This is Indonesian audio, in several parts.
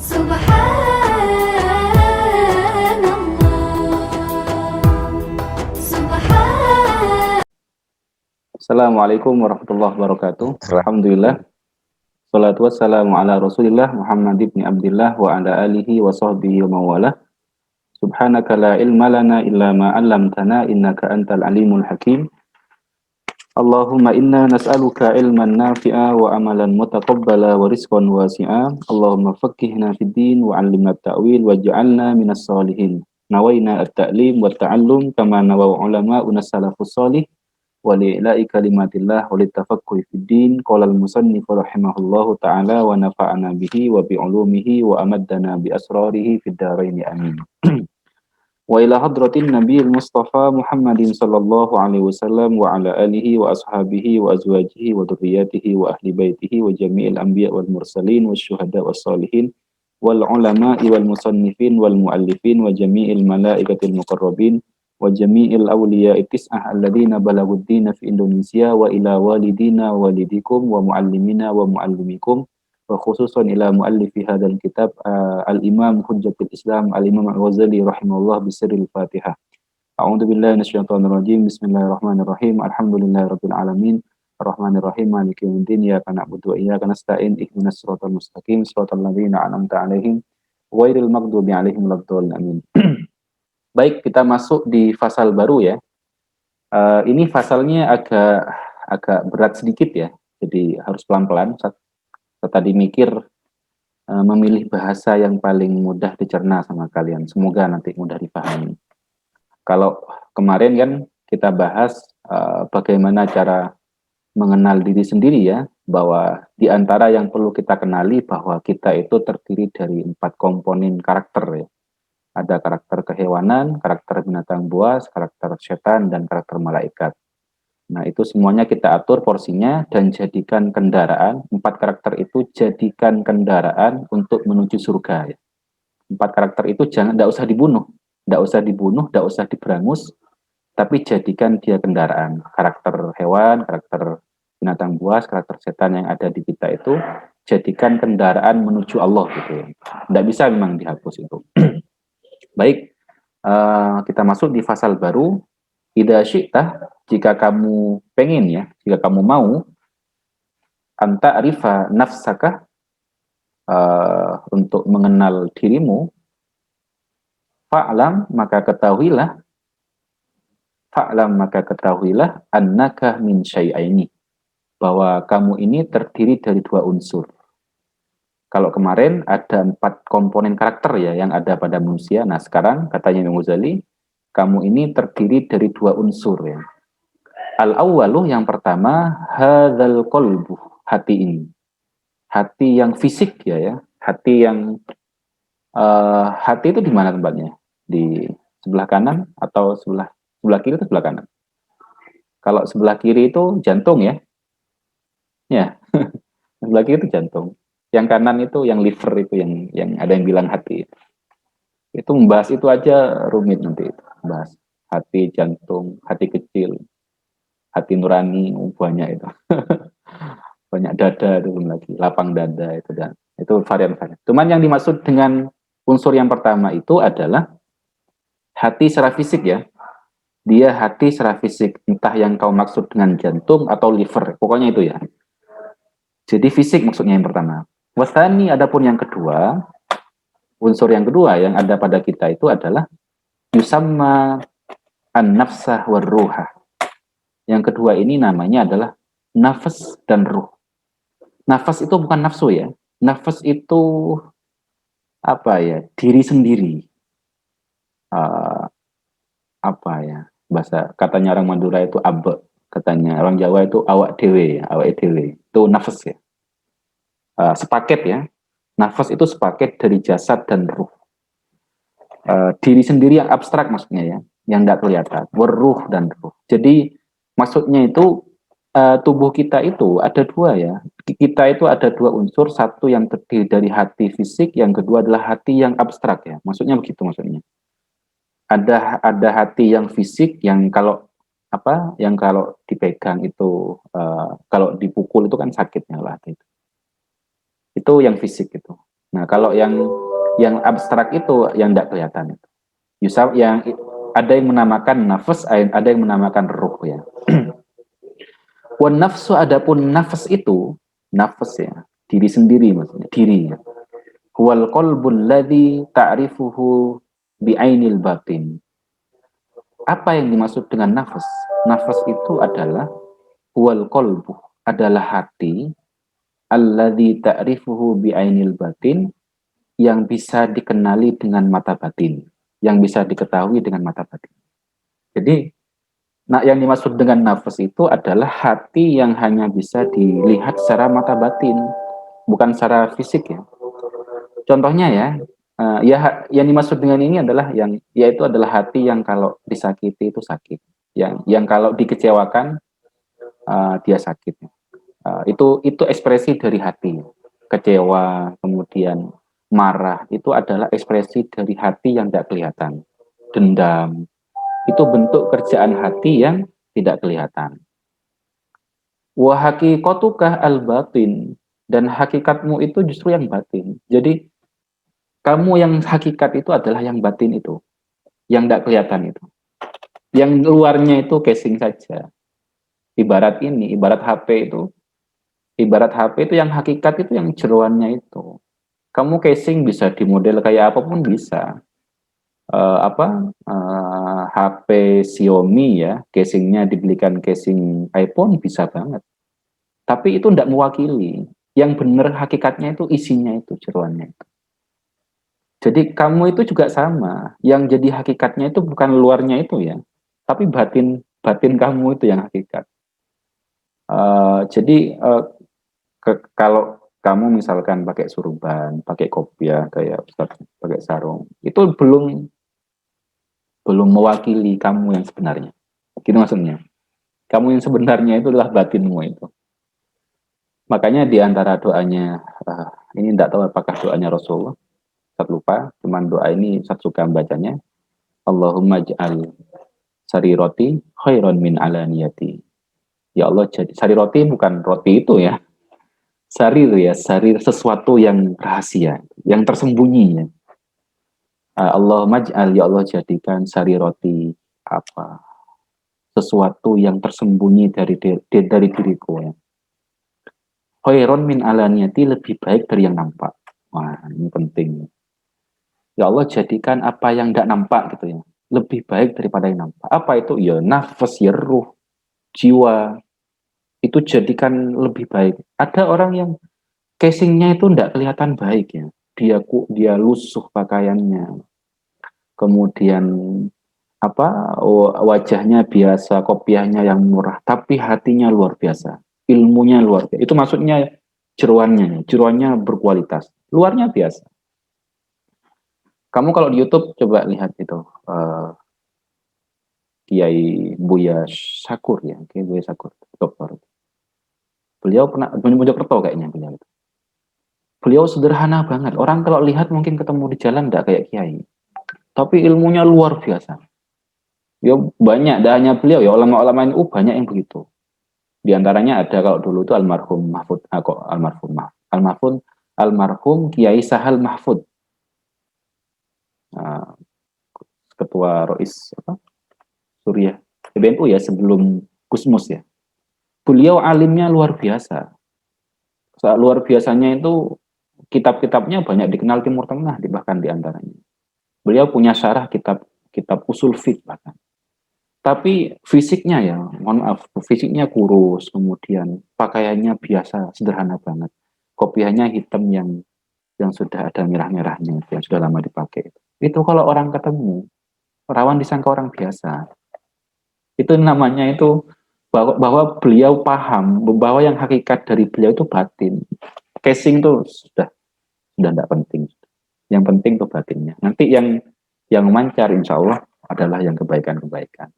Subhanallah, Subhan. Assalamualaikum warahmatullahi wabarakatuh. Alhamdulillah. Salatu wassalamu ala Rasulillah Muhammad ibn Abdullah wa ala alihi wa sahbihi wa mawala. Subhanaka la ilma lana illa ma 'allamtana innaka antal alimul hakim. Allahumma inna nas'aluka ilman nafi'a wa amalan mutaqabbala wa rizqan wasi'a. Allahumma faqqihna fid din wa 'allimna ta'wil waj'alna minas solihin. Nawaina at-ta'lim wa ta'allum kama nawaw ulama'una salafus salih. Wali'la'i kalimatillah walitafaqquhi fid din qala al-musannif rahimahullahu ta'ala wa nafa'ana bihi wa bi'ulumihi wa amaddana bi asrarihi fid dharain amin. Wa ila hadratin nabiyil mustafa Muhammadin sallallahu alaihi wasallam wa ala alihi wa ashabihi wa azwajihi wa dhurriyyatihi wa ahli baitihi wa jami'il anbiya wal mursalin wasyuhada was salihin wal ulama'i wal musannifin wal muallifin wa jami'il malaikatil muqarrabin wa jami'il awliya'i tis'ah alladzina balaghud dina fi Indonesia wa ila walidina walidikum wa muallimina wa muallimikum wa khususan ila muallifi hadzal kitab al-Imam Hujjatul Islam al-Imam Al-Ghazali rahimahullah bisirril Fatihah. A'udzu billahi minasyaitonir rajim. Bismillahirrahmanirrahim. Alhamdulillahirabbil alamin. Arrahmanirrahim. Maliki yaumiddin. Iyyaka na'budu wa iyyaka nasta'in. Ihdinas siratal mustaqim. Siratal ladzina an'amta 'alaihim ghairil maghdubi 'alaihim waladdallin. Amin. Baik, kita masuk di fasal baru ya. Ini fasalnya agak berat sedikit ya. Jadi harus pelan-pelan. Saya tadi mikir memilih bahasa yang paling mudah dicerna sama kalian. Semoga nanti mudah dipahami. Kalau kemarin kan kita bahas bagaimana cara mengenal diri sendiri ya, bahwa di antara yang perlu kita kenali bahwa kita itu terdiri dari 4 komponen karakter ya. Ada karakter kehewanan, karakter binatang buas, karakter setan, dan karakter malaikat. Nah, itu semuanya kita atur porsinya dan jadikan kendaraan. 4 karakter itu jadikan kendaraan untuk menuju surga. Ya. 4 karakter itu tidak usah dibunuh, tidak usah diberangus, tapi jadikan dia kendaraan. Karakter hewan, karakter binatang buas, karakter setan yang ada di kita itu jadikan kendaraan menuju Allah gitu ya. Tidak bisa memang dihapus itu. Baik, kita masuk di fasal baru. Idza syi'ta, jika kamu pengen ya, jika kamu mau, anta arifa nafsaka, untuk mengenal dirimu, fa'lam maka ketahuilah, annaka min syai'aini, bahwa kamu ini terdiri dari 2 unsur. Kalau kemarin ada 4 komponen karakter ya yang ada pada manusia. Nah sekarang katanya Imam Ghazali, kamu ini terdiri dari 2 unsur ya. Al-awwalu yang pertama, hadzal qalbu, hati ini. Hati yang fisik ya. Hati yang hati itu di mana tempatnya? Di sebelah kanan atau sebelah kiri atau sebelah kanan? Kalau sebelah kiri itu jantung ya. Ya. Sebelah kiri itu jantung. Yang kanan itu yang liver itu yang ada yang bilang hati. Itu membahas itu aja rumit nanti itu. Bahas hati, jantung, hati kecil, hati nurani, banyak itu. Banyak dada itu belum lagi, lapang dada itu dan itu varian-varian. Cuman yang dimaksud dengan unsur yang pertama itu adalah hati secara fisik ya. Dia hati secara fisik, entah yang kau maksud dengan jantung atau liver, pokoknya itu ya. Jadi fisik maksudnya yang pertama. Wasani adapun yang kedua, unsur yang kedua yang ada pada kita itu adalah yusamma an-nafsah war-ruha. Yang kedua ini namanya adalah nafas dan ruh. Nafas itu bukan nafsu ya. Nafas itu apa ya? Diri sendiri. Apa ya? Bahasa katanya orang Madura itu abe. Katanya orang Jawa itu awak dewe, awak dewe. Itu nafas ya. Sepaket ya. Nafas itu sepaket dari jasad dan ruh. Diri sendiri yang abstrak maksudnya ya, yang tidak kelihatan. Ruh dan ruh. Jadi maksudnya itu tubuh kita itu ada 2 ya. Kita itu ada 2 unsur, satu yang terdiri dari hati fisik, yang kedua adalah hati yang abstrak ya. Maksudnya begitu maksudnya. Ada hati yang fisik yang kalau yang kalau dipegang itu kalau dipukul itu kan sakitnya lah itu. Itu yang fisik itu. Nah, kalau yang abstrak itu yang tidak kelihatan. Yusuf yang ada yang menamakan nafas, ada yang menamakan ruh ya. Wan nafsu adapun nafas itu, nafas ya, diri sendiri maksudnya, diri ya. Huwal qalbul ladzi ta'rifuhu bi'ainil batin. Apa yang dimaksud dengan nafas? Nafas itu adalah huwal qalbu, adalah hati alladzi ta'rifuhu bi'ainil batin, yang bisa dikenali dengan mata batin, yang bisa diketahui dengan mata batin. Jadi, nah yang dimaksud dengan nafas itu adalah hati yang hanya bisa dilihat secara mata batin, bukan secara fisik ya. Contohnya ya, ya yang dimaksud dengan ini adalah yang yaitu adalah hati yang kalau disakiti itu sakit, yang kalau dikecewakan dia sakit. Itu ekspresi dari hati. Kecewa, kemudian marah, itu adalah ekspresi dari hati yang tidak kelihatan. Dendam, itu bentuk kerjaan hati yang tidak kelihatan. Wa haqiqatukah al-batin, dan hakikatmu itu justru yang batin. Jadi kamu yang hakikat itu adalah yang batin itu, yang tidak kelihatan itu. Yang luarnya itu casing saja. Ibarat HP itu, ibarat HP itu yang hakikat itu yang jeroannya itu. Kamu casing bisa dimodel kayak apapun bisa. HP Xiaomi ya, casingnya dibelikan casing iPhone bisa banget. Tapi itu tidak mewakili. Yang benar hakikatnya itu isinya itu, jeroannya itu. Jadi kamu itu juga sama. Yang jadi hakikatnya itu bukan luarnya itu ya, tapi batin batin kamu itu yang hakikat. Jadi kalau kamu misalkan pakai surban, pakai kopiah kayak Ustaz, pakai sarung, itu belum mewakili kamu yang sebenarnya. Gitu maksudnya. Kamu yang sebenarnya itu adalah batinmu itu. Makanya di antara doanya, ini tidak tahu apakah doanya Rasulullah, saya lupa, cuman doa ini saya suka bacanya. Allahumma ja'al sariroti khairon min alaniyati. Ya Allah, jadi sari roti bukan roti itu ya. Sarir ya, sarir sesuatu yang rahasia, yang tersembunyi ya. Allahumma ja'al, ya Allah jadikan sari roti apa? Sesuatu yang tersembunyi dari diriku ya. Khairon min alaniyati, lebih baik dari yang nampak. Wah, ini penting. Ya Allah jadikan apa yang tidak nampak gitu ya, lebih baik daripada yang nampak. Apa itu? Ya nafas, ya ruh, jiwa, itu jadikan lebih baik. Ada orang yang casingnya itu tidak kelihatan baik ya. Dia lusuh pakaiannya. Kemudian wajahnya biasa, kopiahnya yang murah, tapi hatinya luar biasa. Ilmunya luar biasa. Itu maksudnya jeroannya berkualitas. Luarnya biasa. Kamu kalau di YouTube coba lihat itu Kiai Buya Sakur ya, Kiai Buya Sakur, dokter. Beliau pernah Mojokerto kayaknya beliau. Beliau sederhana banget. Orang kalau lihat mungkin ketemu di jalan enggak kayak Kiai. Tapi ilmunya luar biasa. Ya banyak, dah hanya beliau ya, ulama-ulama NU banyak yang begitu. Di antaranya ada kalau dulu itu almarhum Mahfud, almarhum Kiai Sahal Mahfud, uh, ketua Rois Suriah PBNU ya, sebelum Gusmus ya. Beliau alimnya luar biasa. Luar biasanya itu kitab-kitabnya banyak dikenal Timur Tengah, bahkan di antaranya. Beliau punya syarah kitab usul fiqh bahkan. Tapi fisiknya ya, mohon maaf, fisiknya kurus, kemudian pakaiannya biasa, sederhana banget. Kopiahnya hitam yang sudah ada merah-merahnya, yang sudah lama dipakai. Itu kalau orang ketemu, rawan disangka orang biasa. Itu namanya itu bahwa beliau paham bahwa yang hakikat dari beliau itu batin. Casing itu sudah tidak penting. Yang penting itu batinnya. Nanti yang mancar insya Allah adalah yang kebaikan-kebaikan.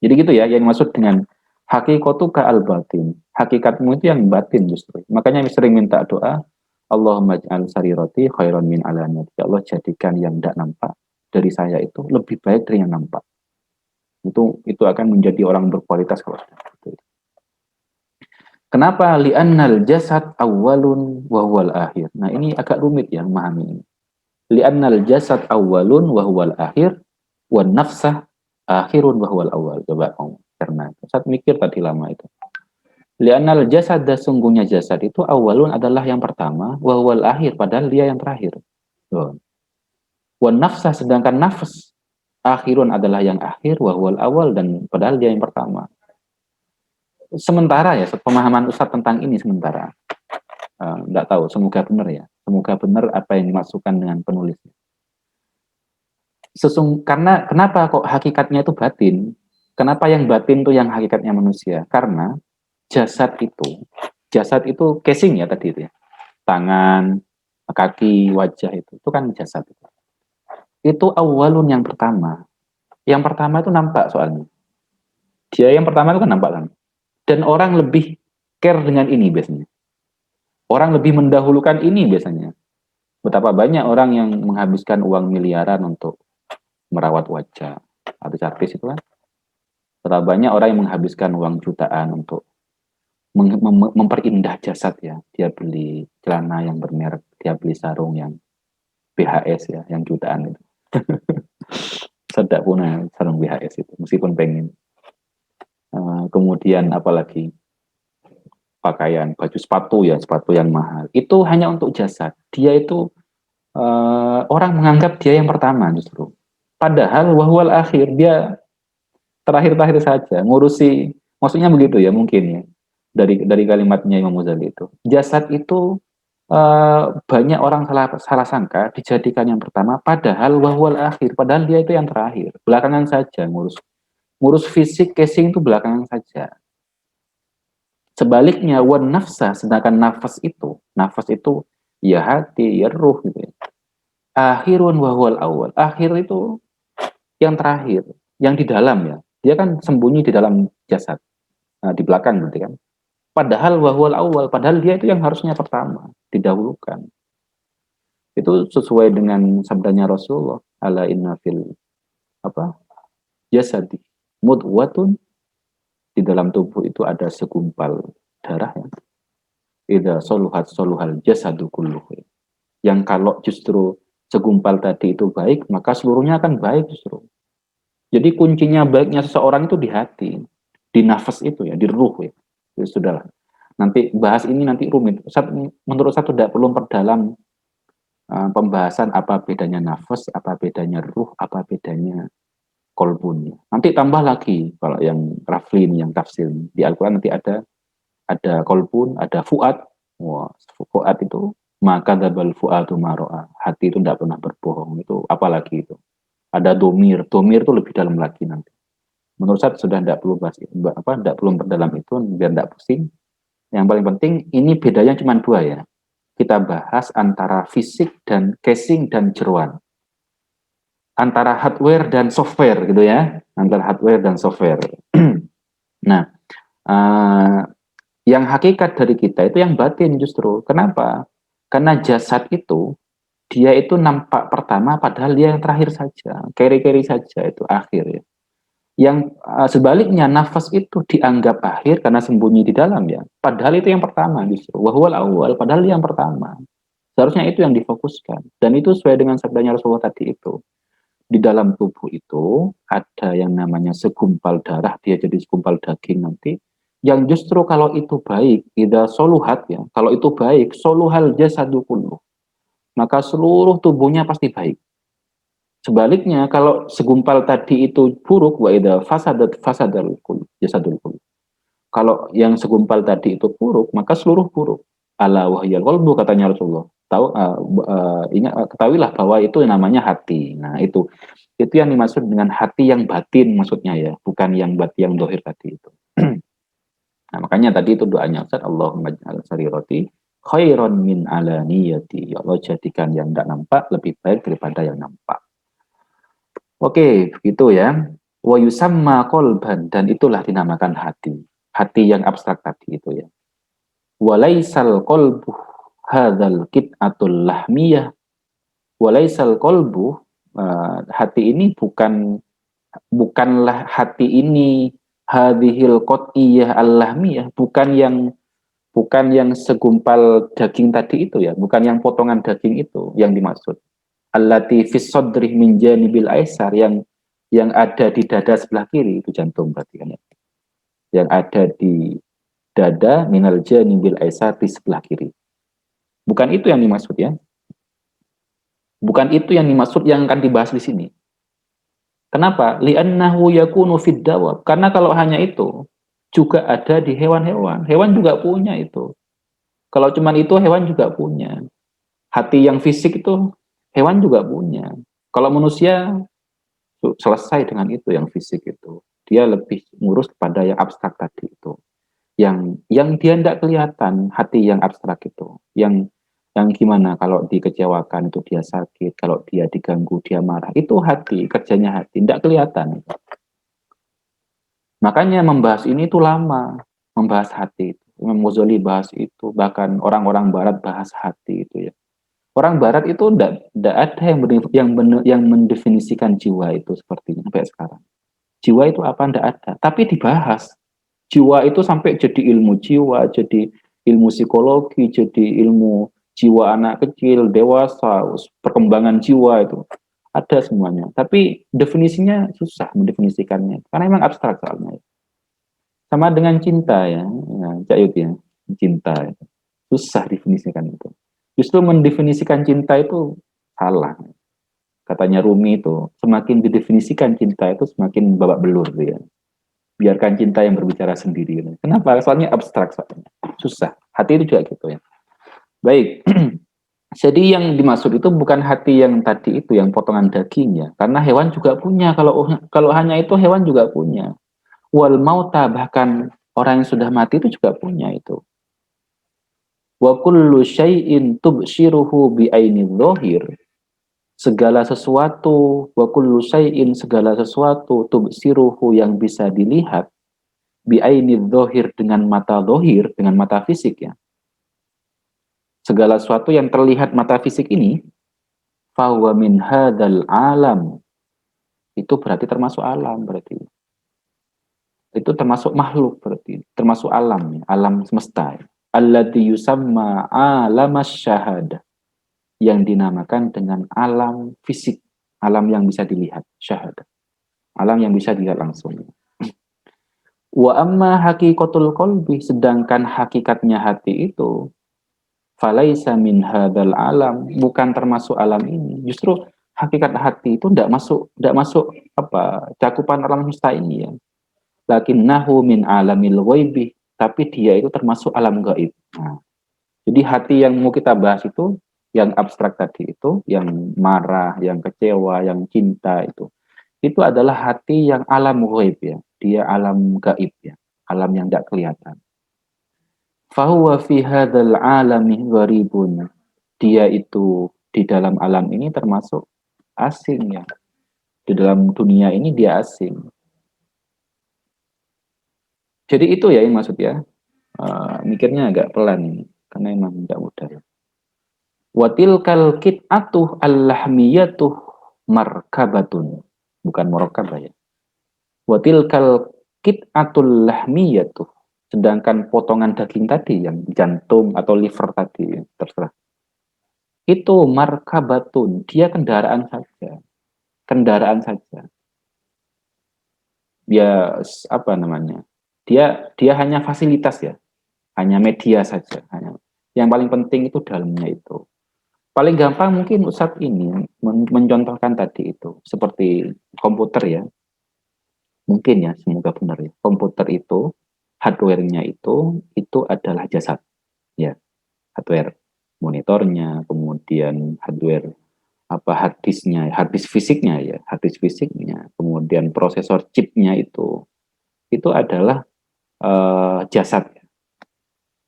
Jadi gitu ya, yang maksud dengan hakikatuka al batin. Hakikatmu itu yang batin justru. Makanya sering minta doa, Allahumma ja'al sariroti khairon min alaniyat. Ya Allah jadikan yang tidak nampak dari saya itu lebih baik dari yang nampak. Itu akan menjadi orang berkualitas kalau sudah itu. Kenapa? Li'annal jasad awwalun wa huwal akhir. Nah, ini agak rumit ya memahami ini. Li'annal jasad awwalun wa huwal akhir wa nafsah akhirun wa huwal awwal. Coba kamu karena saat mikir tadi lama itu. Li'annal jasad, sungguhnya jasad itu awalun adalah yang pertama, wa huwal akhir padahal dia yang terakhir. Tuh. Wa nafsah, sedangkan nafs akhirun adalah yang akhir, wa huwal awal, dan padahal dia yang pertama. Sementara ya, pemahaman Ustaz tentang ini sementara. Enggak tahu, semoga benar ya. Semoga benar apa yang dimaksudkan dengan penulis. Karena kenapa kok hakikatnya itu batin? Kenapa yang batin itu yang hakikatnya manusia? Karena jasad itu casing ya tadi itu ya. Tangan, kaki, wajah itu kan jasad itu. Itu awalun yang pertama. Yang pertama itu nampak soalnya. Dia yang pertama itu kan nampak kan. Dan orang lebih care dengan ini biasanya. Orang lebih mendahulukan ini biasanya. Betapa banyak orang yang menghabiskan uang miliaran untuk merawat wajah. Artis-artis itu kan. Betapa banyak orang yang menghabiskan uang jutaan untuk memperindah jasad ya. Dia beli celana yang bermerek, dia beli sarung yang BHS ya, yang jutaan itu. Saya punya sarung BHS itu, meskipun pengen. Kemudian apalagi pakaian, baju, sepatu yang mahal. Itu hanya untuk jasad. Dia itu orang menganggap dia yang pertama justru. Padahal wahwal akhir, dia terakhir-terakhir saja ngurusi. Maksudnya begitu ya mungkin ya. Dari kalimatnya Imam Ghazali itu. Jasad itu banyak orang salah sangka dijadikan yang pertama, padahal wahwal akhir, padahal dia itu yang terakhir, belakangan saja ngurus fisik casing itu belakangan saja. Sebaliknya wan nafsa, sedangkan nafas itu ya hati, ya ruh gitu ya. Akhirun wahwal awal, akhir itu yang terakhir, yang di dalam ya, dia kan sembunyi di dalam jasad, di belakang berarti kan. Padahal wahwal awal, padahal dia itu yang harusnya pertama, didahulukan. Itu sesuai dengan sabdanya Rasulullah, ala inna fil jasadi mudwatun, di dalam tubuh itu ada segumpal darah ya. Idza soluhat soluhal jasadu kulluhu. Yang kalau justru segumpal tadi itu baik, maka seluruhnya akan baik justru. Jadi kuncinya baiknya seseorang itu di hati, di nafas itu ya, di ruh ya. Ya sudahlah. Nanti bahas ini nanti rumit. Menurut saya tidak perlu perdalam pembahasan apa bedanya nafas, apa bedanya ruh, apa bedanya kolbun. Nanti tambah lagi kalau yang Raflin, yang tafsir di Al-Quran nanti ada kolbun, ada fuad. Wah, fuad itu maka dabal fuadu maro'a. Hati itu tidak pernah berbohong. Itu apalagi itu. Ada domir itu lebih dalam lagi nanti. Menurut saya sudah tidak perlu bahas tidak perlu perdalam itu biar tidak pusing. Yang paling penting ini bedanya cuma dua ya. Kita bahas antara fisik dan casing dan jeroan. Antara hardware dan software gitu ya. Antara hardware dan software. Nah, yang hakikat dari kita itu yang batin justru. Kenapa? Karena jasad itu dia itu nampak pertama padahal dia yang terakhir saja, keri-keri saja itu akhir ya. Yang sebaliknya nafas itu dianggap akhir karena sembunyi di dalam ya, padahal itu yang pertama justru. Wahwal awal, padahal yang pertama. Seharusnya itu yang difokuskan, dan itu sesuai dengan sabdanya Rasulullah tadi itu. Di dalam tubuh itu ada yang namanya segumpal darah, dia jadi segumpal daging nanti, yang justru kalau itu baik, idza soluhat ya, kalau itu baik, soluhal jasadu kullu, maka seluruh tubuhnya pasti baik. Sebaliknya kalau segumpal tadi itu buruk, wa idza fasadal jasadul kullu. Kalau yang segumpal tadi itu buruk, maka seluruh buruk. Ala wahyal qalbu, katanya Rasulullah. Ketahuilah bahwa itu namanya hati. Nah, itu yang dimaksud dengan hati yang batin maksudnya ya, bukan yang batin yang dohir tadi itu. Nah, makanya tadi itu doanya Ustaz, Allahumma ja'al sarirati khairan min alaniyati. Ya Allah, jadikan yang tidak nampak lebih baik daripada yang nampak. Oke, begitu ya. Wa yusamma qalban, dan itulah dinamakan hati. Hati yang abstrak tadi itu ya. Walaisal qalbu hadzal qit'atul lahmiyah. Walaisal qalbu, hati ini bukanlah hati ini hadhil qat'iyah al-lahmiyah, bukan yang bukan yang segumpal daging tadi itu ya, bukan yang potongan daging itu yang dimaksud. Allati fis sadri min janibil aisar, yang ada di dada sebelah kiri, itu jantung berarti kan ya. Yang ada di dada minal janibil aisar, di sebelah kiri. Bukan itu yang dimaksud ya. Bukan itu yang dimaksud yang akan dibahas di sini. Kenapa? Li'annahu yakunu fid dawab. Karena kalau hanya itu juga ada di hewan-hewan. Hewan juga punya itu. Kalau cuman itu hewan juga punya. Hati yang fisik itu hewan juga punya. Kalau manusia selesai dengan itu yang fisik itu. Dia lebih ngurus kepada yang abstrak tadi itu. Yang dia tidak kelihatan, hati yang abstrak itu. Yang gimana kalau dikecewakan itu dia sakit, kalau dia diganggu dia marah. Itu hati, kerjanya hati, tidak kelihatan. Makanya membahas ini itu lama, membahas hati. Imam Ghazali bahas itu, bahkan orang-orang barat bahas hati itu ya. Orang barat itu tidak ada yang mendefinisikan jiwa itu sepertinya sampai sekarang. Jiwa itu apa? Tidak ada. Tapi dibahas. Jiwa itu sampai jadi ilmu jiwa, jadi ilmu psikologi, jadi ilmu jiwa anak kecil, dewasa, perkembangan jiwa itu. Ada semuanya. Tapi definisinya susah mendefinisikannya. Karena memang abstrak soalnya. Sama dengan cinta ya, Cak Yud ya. Cinta. Susah definisikan itu. Justru mendefinisikan cinta itu salah. Katanya Rumi itu, semakin didefinisikan cinta itu semakin babak belur ya. Biarkan cinta yang berbicara sendiri. Kenapa? Soalnya abstrak soalnya. Susah. Hati itu juga gitu ya. Baik. Jadi yang dimaksud itu bukan hati yang tadi itu, yang potongan dagingnya. Karena hewan juga punya. Kalau hanya itu hewan juga punya. Wal mauta, bahkan orang yang sudah mati itu juga punya itu. Wa kullu syai'in tubshiruhu bi aini dhahir. Segala sesuatu, wa kullu syai'in, segala sesuatu, tubsiruhu, yang bisa dilihat, bi aini dhahir, dengan mata dhahir, dengan mata fisik ya. Segala sesuatu yang terlihat mata fisik ini, fahuwa min hadzal alam. Itu berarti termasuk alam berarti. Itu termasuk makhluk berarti, termasuk alam ya, alam semesta. Allati yusamma alamas syahadah, yang dinamakan dengan alam fisik, alam yang bisa dilihat, syahadah, alam yang bisa dilihat langsung. Wa amma haqiqatul qalbi, sedangkan hakikatnya hati itu, falaisa min hadzal alam, bukan termasuk alam ini. Justru hakikat hati itu tidak masuk apa cakupan alam semesta ini ya. Lakinnahu min alamil ghaibi, tapi dia itu termasuk alam gaib. Nah, jadi hati yang mau kita bahas itu yang abstrak tadi itu, yang marah, yang kecewa, yang cinta itu adalah hati yang alam ghaib ya. Dia alam gaib ya, alam yang tidak kelihatan. Fahuwa fi hadzal alami gharibun. Dia itu di dalam alam ini termasuk asing ya. Di dalam dunia ini dia asing. Jadi itu ya yang maksud ya. Mikirnya agak pelan ini karena emang tidak mudah ya. Watil kal kit'atuh al-lahmiyatuh markabatun, bukan murakabah ya. Watil kal kit'atul lahmiyatuh, sedangkan potongan daging tadi yang jantung atau liver tadi terserah. Itu markabatun, dia kendaraan saja. Kendaraan saja. Dia apa namanya? Dia hanya fasilitas ya. Hanya media saja, hanya. Yang paling penting itu dalamnya itu. Paling gampang mungkin Ustadz ini mencontohkan tadi itu seperti komputer ya. Mungkin ya, semoga benar ya. Komputer itu hardware-nya itu adalah jasad ya. Hardware monitornya, kemudian hardware apa hard disk fisiknya ya, hard disk fisiknya, kemudian prosesor chipnya itu adalah jasad.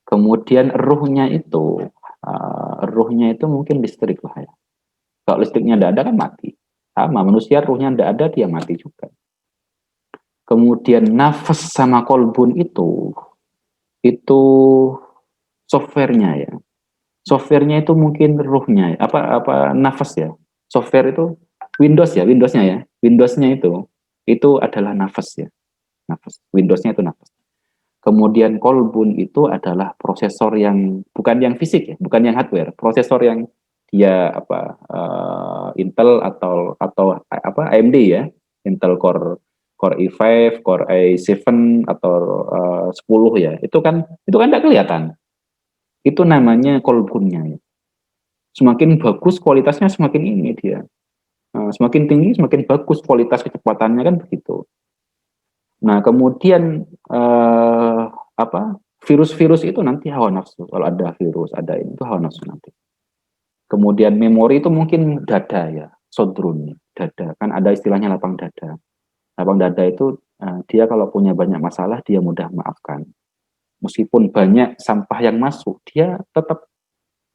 Kemudian ruhnya itu mungkin listrik lah ya. Kalau listriknya tidak ada kan mati. Sama manusia ruhnya tidak ada dia mati juga. Kemudian nafas sama kolbun itu softwarenya ya. Softwarenya itu mungkin ruhnya apa nafas ya. Software itu Windows ya, Windowsnya ya. Windowsnya itu adalah nafas ya. Nafas. Windowsnya itu nafas. Kemudian kolbun itu adalah prosesor yang bukan yang fisik ya, bukan yang hardware, prosesor yang dia Intel atau apa AMD ya, Intel Core Core i5, Core i7 atau 10 ya. Itu kan tidak kelihatan. Itu namanya kolbunnya ya. Semakin bagus kualitasnya semakin ini dia. Semakin tinggi semakin bagus kualitas kecepatannya kan begitu. Nah, kemudian apa? Virus-virus itu nanti hawa nafsu. Kalau ada virus, ada ini itu hawa nafsu nanti. Kemudian memori itu mungkin dada ya, sodrun, dada. Kan ada istilahnya lapang dada. Lapang dada itu dia kalau punya banyak masalah dia mudah maafkan. Meskipun banyak sampah yang masuk, dia tetap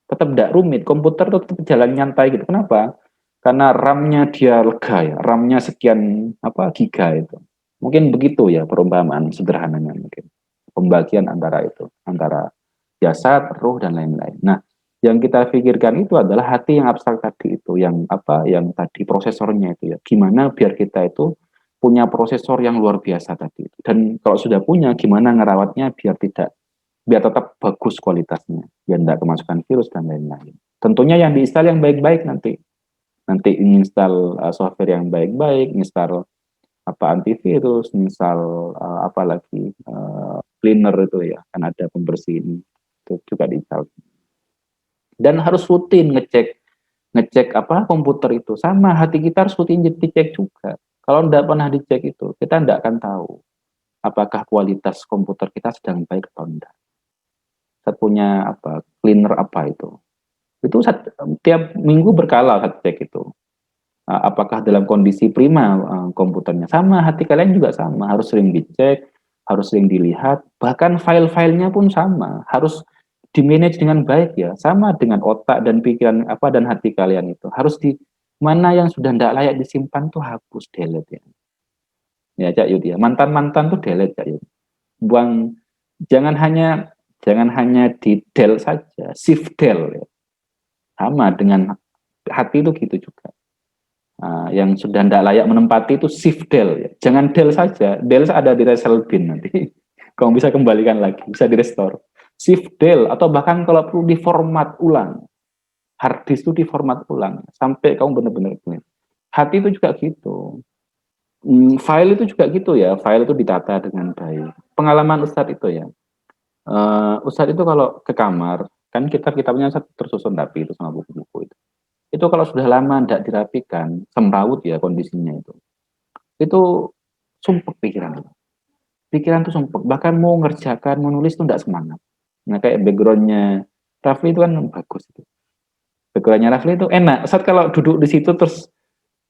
tetap tidak rumit. Komputer tetap jalan nyantai gitu. Kenapa? Karena RAM-nya dia lega ya. RAM-nya sekian apa giga itu. Mungkin begitu ya perumpamaan sederhananya mungkin. Pembagian antara itu, antara jasad, ruh dan lain-lain. Nah, yang kita pikirkan itu adalah hati yang abstrak tadi itu, yang apa, yang tadi prosesornya itu ya. Gimana biar kita itu punya prosesor yang luar biasa tadi. Dan kalau sudah punya, gimana ngerawatnya biar tetap bagus kualitasnya, biar tidak kemasukan virus dan lain-lain. Tentunya yang diinstal yang baik-baik nanti install software yang baik-baik, install apa antivirus, install apa lagi cleaner itu ya, kan ada pembersih ini itu juga diinstal. Dan harus rutin ngecek ngecek apa komputer itu, sama hati kita harus rutin dicek juga. Kalau tidak pernah dicek itu, kita tidak akan tahu apakah kualitas komputer kita sedang baik atau tidak. Saya punya apa cleaner apa itu tiap minggu berkala saya cek itu. Apakah dalam kondisi prima komputernya, sama hati kalian juga sama, harus sering dicek, harus sering dilihat, bahkan file-filenya pun sama, harus di manage dengan baik ya, sama dengan otak dan pikiran apa dan hati kalian itu harus di mana yang sudah tidak layak disimpan tuh hapus, delete ya Cak Yud ya, mantan-mantan tuh delete Cak Yud, buang, jangan hanya di del saja, shift del ya. Sama dengan hati itu gitu juga. Yang sudah tidak layak menempati itu shift del ya. Jangan del saja, del ada di resell bin nanti. Kamu bisa kembalikan lagi, bisa di restore. Shift del atau bahkan kalau perlu diformat ulang. Hard disk itu diformat ulang sampai kamu benar-benar clean. Hati itu juga gitu. File itu juga gitu ya, file itu ditata dengan baik. Pengalaman Ustadz itu ya. Ustadz itu kalau ke kamar, kan kitab-kitabnya tersusun rapi itu sama buku-buku itu. Itu kalau sudah lama tidak dirapikan, semrawut ya kondisinya itu sumpek pikiran. Pikiran tuh sumpek, bahkan mau ngerjakan, mau nulis tuh tidak semangat. Nah kayak backgroundnya Rafli itu kan bagus itu. Backgroundnya Rafli itu enak. Saat kalau duduk di situ terus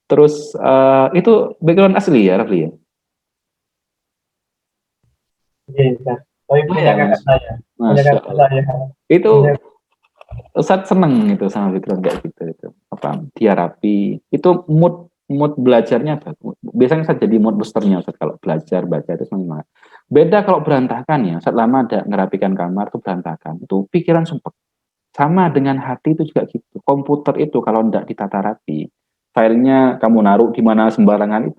terus itu background asli ya Rafli ya. Iya, tapi punya kakak saya. Punya Masya kakak Allah. saya. Itu Punya, Ustadz seneng itu sama background kayak gitu itu. Apa dia rapi. Itu mood mood belajarnya bagus. Biasanya saya jadi mood boosternya Ustadz kalau belajar baca itu semangat. Beda kalau berantakan ya. Saat lama ada ngerapikan kamar tuh berantakan. Itu pikiran sumpah. Sama dengan hati itu juga gitu. Komputer itu kalau tidak ditata rapi, filenya kamu naruh di mana sembarangan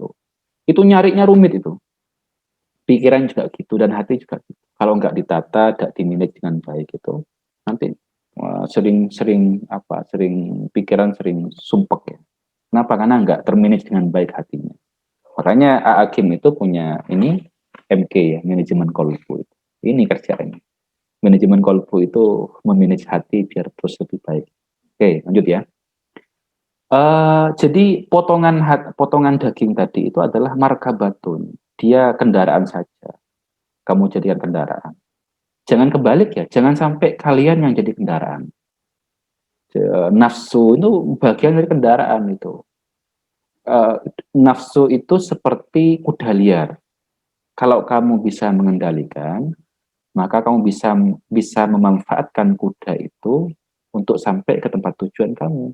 itu nyarinya rumit itu. Pikiran juga gitu dan hati juga gitu. Kalau nggak ditata, nggak dimanage dengan baik itu, nanti sering pikiran sering sumpek ya. Kenapa? Karena nggak termanage dengan baik hatinya. Makanya A. Hakim itu punya ini MK ya, manajemen kolbu itu. Ini kerjanya. Manajemen kolbu itu memanage hati biar terus lebih baik. Oke, lanjut ya. Jadi potongan daging tadi itu adalah markabatun. Dia kendaraan saja. Kamu jadikan kendaraan. Jangan kebalik ya. Jangan sampai kalian yang jadi kendaraan. Nafsu itu bagian dari kendaraan itu. Nafsu itu seperti kuda liar. Kalau kamu bisa mengendalikan, maka kamu bisa memanfaatkan kuda itu untuk sampai ke tempat tujuan kamu.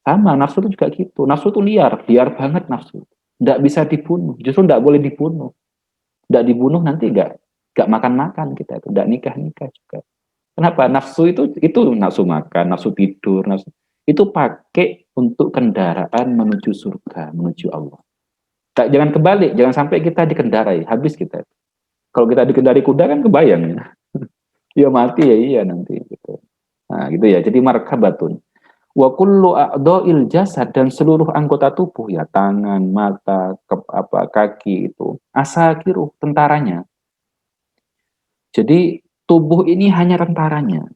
Sama, nafsu itu juga gitu. Nafsu itu liar banget nafsu. Tidak bisa dibunuh, justru tidak boleh dibunuh. Tidak dibunuh nanti nggak makan-makan kita itu, tidak nikah-nikah juga. Kenapa? Nafsu itu nafsu makan, nafsu tidur, nafsu itu pakai untuk kendaraan menuju surga, menuju Allah. Jangan kebalik, jangan sampai kita dikendarai, habis kita. Kalau kita dikendari kuda kan kebayang ya. Ya mati ya iya nanti gitu. Nah, gitu ya. Jadi markabatun. Wa kullu a'dha'il jasad dan seluruh anggota tubuh ya, tangan, mata, kaki itu asakiru tentaranya. Jadi tubuh ini hanya tentaranya.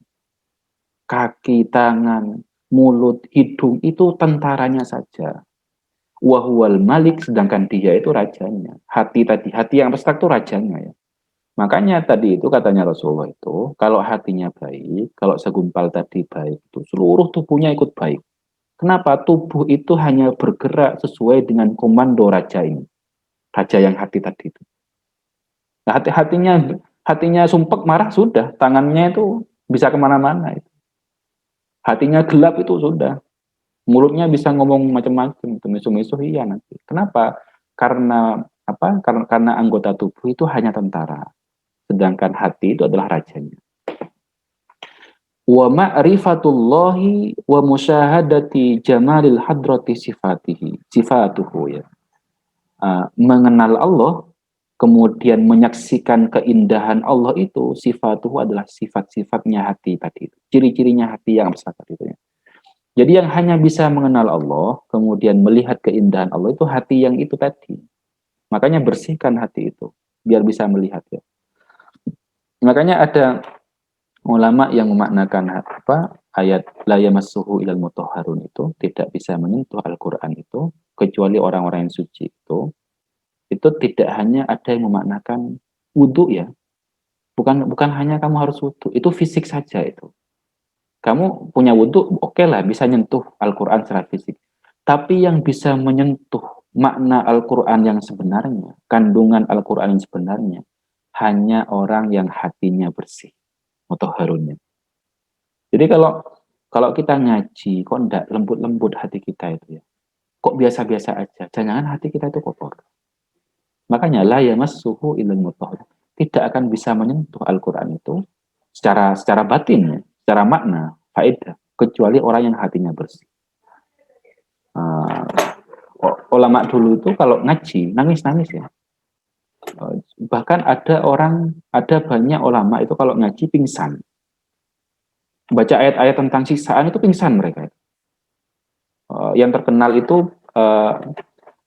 Kaki, tangan, mulut, hidung itu tentaranya saja. Wahwal malik sedangkan dia itu rajanya. Hati tadi, hati yang abstrak itu rajanya ya. Makanya tadi itu katanya Rasulullah itu, kalau hatinya baik, kalau segumpal tadi baik, itu seluruh tubuhnya ikut baik. Kenapa? Tubuh itu hanya bergerak sesuai dengan komando raja ini. Raja yang hati tadi itu. Nah, hatinya sumpek marah sudah, tangannya itu bisa kemana-mana. Hatinya gelap itu sudah, mulutnya bisa ngomong macam-macam, itu misuh-misuh iya nanti. Kenapa? Karena apa? Karena anggota tubuh itu hanya tentara, sedangkan hati itu adalah rajanya. Wa ma'rifatullahi wa musyahadati jamalil hadrati sifatuhu ya. Mengenal Allah kemudian menyaksikan keindahan Allah itu sifatuhu adalah sifat-sifatnya hati tadi itu. Ciri-cirinya hati yang besar tadi itu ya. Jadi yang hanya bisa mengenal Allah kemudian melihat keindahan Allah itu hati yang itu tadi. Makanya bersihkan hati itu biar bisa melihat ya. Makanya ada ulama yang memaknakan ayat la yamassuhu ilal mutahharun itu tidak bisa menyentuh Al-Qur'an itu kecuali orang-orang yang suci itu tidak hanya ada yang memaknakan wudhu ya. Bukan hanya kamu harus wudhu, itu fisik saja itu. Kamu punya wudhu, oke lah bisa nyentuh Al-Qur'an secara fisik. Tapi yang bisa menyentuh makna Al-Qur'an yang sebenarnya, kandungan Al-Qur'an yang sebenarnya hanya orang yang hatinya bersih, mutahharunnya. Jadi kalau kita ngaji, kok enggak lembut-lembut hati kita itu ya. Kok biasa-biasa aja. Jangan hati kita itu kotor. Makanya la yamassuhu illal mutahharun. Tidak akan bisa menyentuh Al-Qur'an itu secara batin, secara makna, faedah, kecuali orang yang hatinya bersih. Ulama dulu itu kalau ngaji nangis-nangis ya. Bahkan ada banyak ulama itu kalau ngaji pingsan. Baca ayat-ayat tentang siksaan itu pingsan mereka. Yang terkenal itu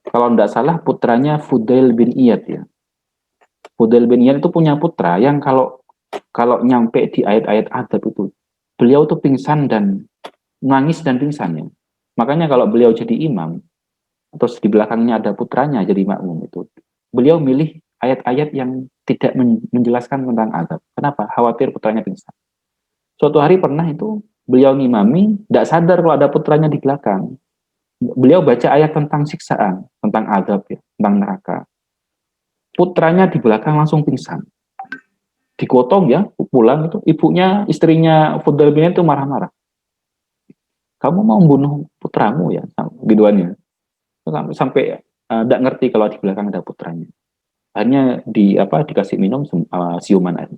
kalau tidak salah putranya Fudail bin Iyad ya. Fudail bin Iyad itu punya putra yang kalau nyampe di ayat-ayat adab itu beliau tuh pingsan dan nangis dan pingsan ya. Makanya kalau beliau jadi imam terus di belakangnya ada putranya jadi makmum itu, beliau milih ayat-ayat yang tidak menjelaskan tentang adab. Kenapa? Khawatir putranya pingsan. Suatu hari pernah itu beliau ngimami, tidak sadar kalau ada putranya di belakang. Beliau baca ayat tentang siksaan, tentang adab, ya, tentang neraka. Putranya di belakang langsung pingsan. Digotong ya, pulang itu. Ibunya, istrinya Fudail bin itu marah-marah. Kamu mau membunuh putramu ya, biduannya. Sampai tidak ngerti kalau di belakang ada putranya. Hanya dikasih minum siuman air.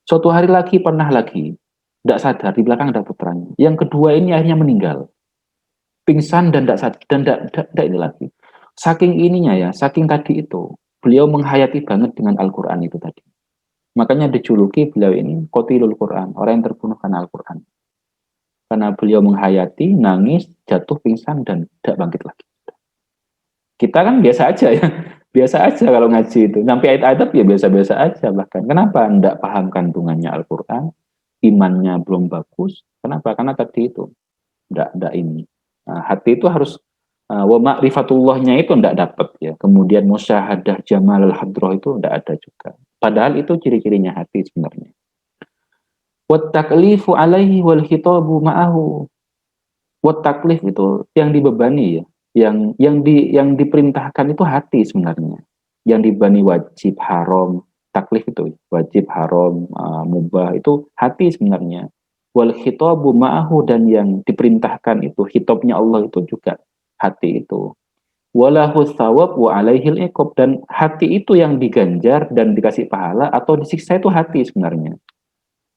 Suatu hari lagi, pernah lagi, tidak sadar di belakang ada putranya. Yang kedua ini akhirnya meninggal. Pingsan dan tidak sadar dan tidak ini lagi. Saking ininya ya, saking tadi itu, beliau menghayati banget dengan Al-Quran itu tadi. Makanya dijuluki beliau ini Qatilul Quran, orang yang terbunuh karena Al-Quran. Karena beliau menghayati, nangis, jatuh, pingsan, dan tidak bangkit lagi. Kita kan biasa aja ya, biasa aja kalau ngaji itu. Sampai ayat-ayat ya biasa-biasa aja bahkan. Kenapa tidak paham kandungannya Al-Quran? Imannya belum bagus. Kenapa? Karena tadi itu tidak ini. Nah, hati itu harus wa ma'rifatullahnya itu tidak dapat ya. Kemudian musyahadah jamal al-hadroh itu tidak ada juga. Padahal itu ciri-cirinya hati sebenarnya. Wat taklifu alaihi wal khitabu ma'ahu. Wat taklif itu yang dibebani ya. Yang diperintahkan itu hati sebenarnya. Yang dibebani wajib, haram, taklif itu wajib, haram, mubah itu hati sebenarnya. Wal khitabu ma'ahu dan yang diperintahkan itu khitabnya Allah itu juga hati itu. Walahu thawab wa alaihil iqab dan hati itu yang diganjar dan dikasih pahala atau disiksa itu hati sebenarnya.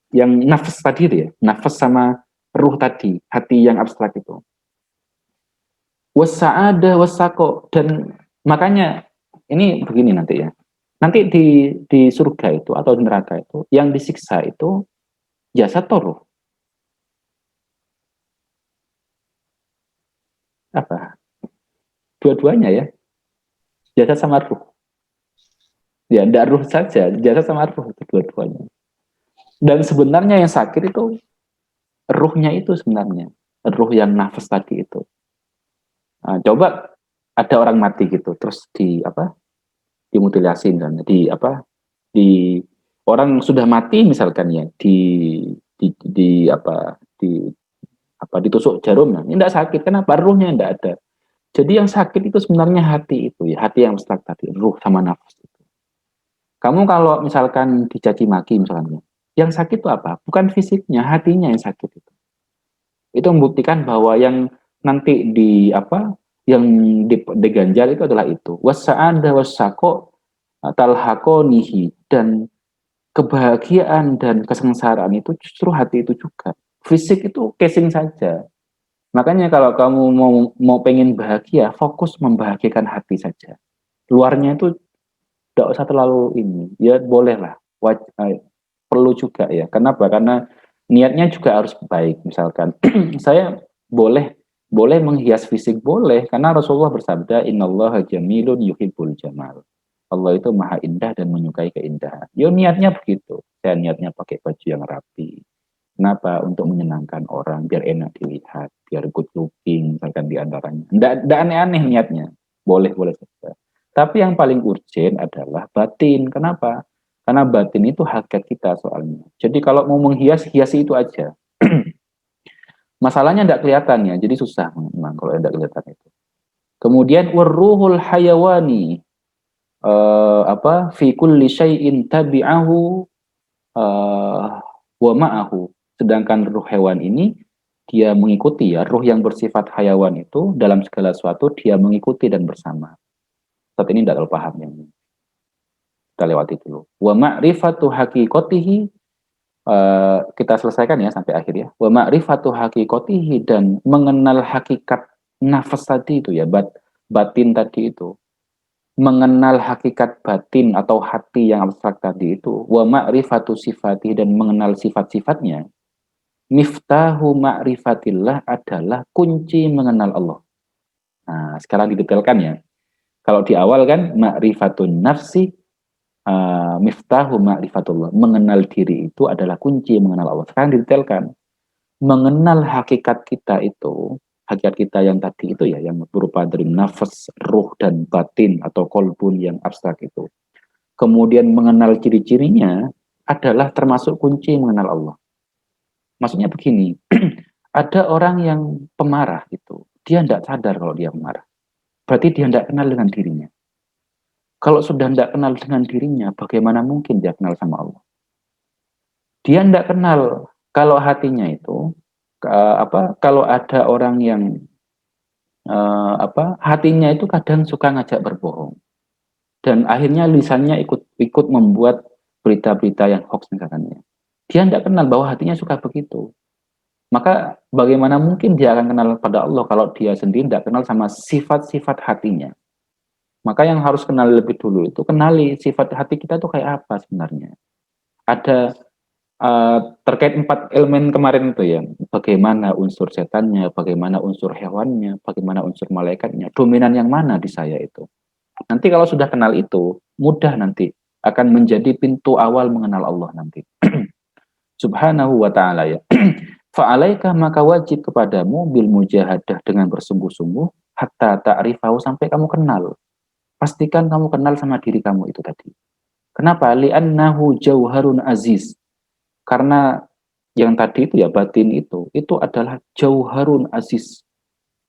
Yang nafas tadi itu ya, nafas sama ruh tadi, hati yang abstrak itu. Wasa'ada wasako dan makanya ini begini nanti ya. Nanti di surga itu atau di neraka itu yang disiksa itu jasad atau ruh? Apa? Dua-duanya ya, jasad sama ruh. Ya, tidak ruh saja, jasad sama ruh itu dua-duanya. Dan sebenarnya yang sakit itu ruhnya itu sebenarnya, ruh yang nafas tadi itu. Nah, coba ada orang mati gitu, terus di apa? Dimutilasi dan di apa? Di orang sudah mati misalkan ya, di apa? Ditusuk jarum. Nah, ini tidak sakit, kenapa? Ruhnya tidak ada. Jadi yang sakit itu sebenarnya hati itu ya, hati yang abstrak tadi, ruh sama nafas. Kamu kalau misalkan dicaci maki misalnya, yang sakit itu apa? Bukan fisiknya, hatinya yang sakit itu. Itu membuktikan bahwa yang nanti di apa, yang diganjar itu adalah itu. Wasa'ada wasako talhaqonihi, dan kebahagiaan dan kesengsaraan itu justru hati itu juga. Fisik itu casing saja. Makanya kalau kamu mau pengen bahagia, fokus membahagiakan hati saja. Luarnya itu tidak usah terlalu ini, ya boleh lah, perlu juga ya. Kenapa? Karena niatnya juga harus baik. Misalkan saya boleh boleh menghias fisik, boleh, karena Rasulullah bersabda innallaha jamilun yuhibbul jamal. Allah itu maha indah dan menyukai keindahan. Yo niatnya begitu. Saya niatnya pakai baju yang rapi. Kenapa? Untuk menyenangkan orang, biar enak dilihat, biar good looking, misalkan di antaranya. Nggak aneh-aneh niatnya. Boleh saja. Tapi yang paling urgent adalah batin. Kenapa? Karena batin itu hakikat kita soalnya. Jadi kalau mau menghias, hiasi itu aja. Masalahnya tidak kelihatan ya, jadi susah memang kalau tidak kelihatan itu. Kemudian warruhul hayawani, apa fi kulli syai'in tabi'ahu wa ma'ahu. Sedangkan ruh hewan ini dia mengikuti ya, ruh yang bersifat hayawan itu dalam segala sesuatu dia mengikuti dan bersama. Saat ini tidak terlalu paham yang ini. Kita lewati dulu. Wa ma'rifatu haqiqatihi, kita selesaikan ya sampai akhir ya. Wa ma'rifatu haqiqatihi, dan mengenal hakikat nafas tadi itu ya, batin tadi itu. Mengenal hakikat batin atau hati yang abstrak tadi itu. Wa ma'rifatu sifati, dan mengenal sifat-sifatnya. Miftahu ma'rifatillah, adalah kunci mengenal Allah. Nah, sekarang didetailkan ya. Kalau di awal kan ma'rifatun nafsi, miftahu ma'rifatullah, mengenal diri itu adalah kunci mengenal Allah. Sekarang didetailkan, mengenal hakikat kita itu, hakikat kita yang tadi itu ya, yang berupa dari nafas, ruh, dan batin atau kolbun yang abstrak itu. Kemudian mengenal ciri-cirinya adalah termasuk kunci mengenal Allah. Maksudnya begini, ada orang yang pemarah itu, dia tidak sadar kalau dia pemarah. Berarti dia tidak kenal dengan dirinya. Kalau sudah tidak kenal dengan dirinya, bagaimana mungkin dia kenal sama Allah? Dia tidak kenal kalau hatinya itu kalau ada orang yang hatinya itu kadang suka ngajak berbohong, dan akhirnya lisannya ikut membuat berita-berita yang hoax misalnya. Dia tidak kenal bahwa hatinya suka begitu. Maka bagaimana mungkin dia akan kenal pada Allah kalau dia sendiri tidak kenal sama sifat-sifat hatinya. Maka yang harus kenal lebih dulu itu, kenali sifat hati kita itu kayak apa sebenarnya. Ada terkait 4 elemen kemarin itu ya, bagaimana unsur setannya, bagaimana unsur hewannya, bagaimana unsur malaikatnya, dominan yang mana di saya itu. Nanti kalau sudah kenal itu, mudah nanti akan menjadi pintu awal mengenal Allah nanti. Subhanahu wa ta'ala ya. Fa'alaika, maka wajib kepadamu bil mujahadah, dengan bersungguh-sungguh, hatta ta'rifahu, sampai kamu kenal. Pastikan kamu kenal sama diri kamu itu tadi. Kenapa? Li'annahu jauharun aziz. Karena yang tadi itu ya, batin itu adalah jauharun aziz.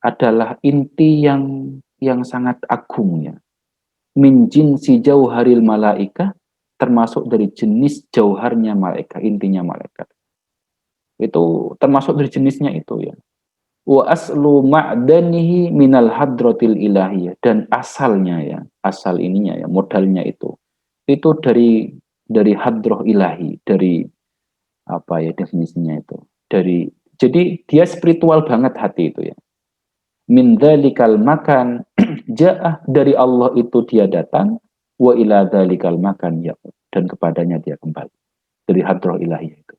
Adalah inti yang sangat agung ya. Min jinsi jauharil malaika, termasuk dari jenis jauharnya malaikat, intinya malaikat. Itu termasuk dari jenisnya itu ya. Wa aslu ma'danihi minal hadratil ilahiyah, dan asalnya ya, asal ininya ya, modalnya itu dari hadroh ilahi, dari apa ya definisinya itu, dari, jadi dia spiritual banget hati itu ya. Min dzalikal makan ja'ah, dari Allah itu dia datang, wa ila dzalikal makan ya, dan kepadanya dia kembali dari hadrah ilahiyah itu.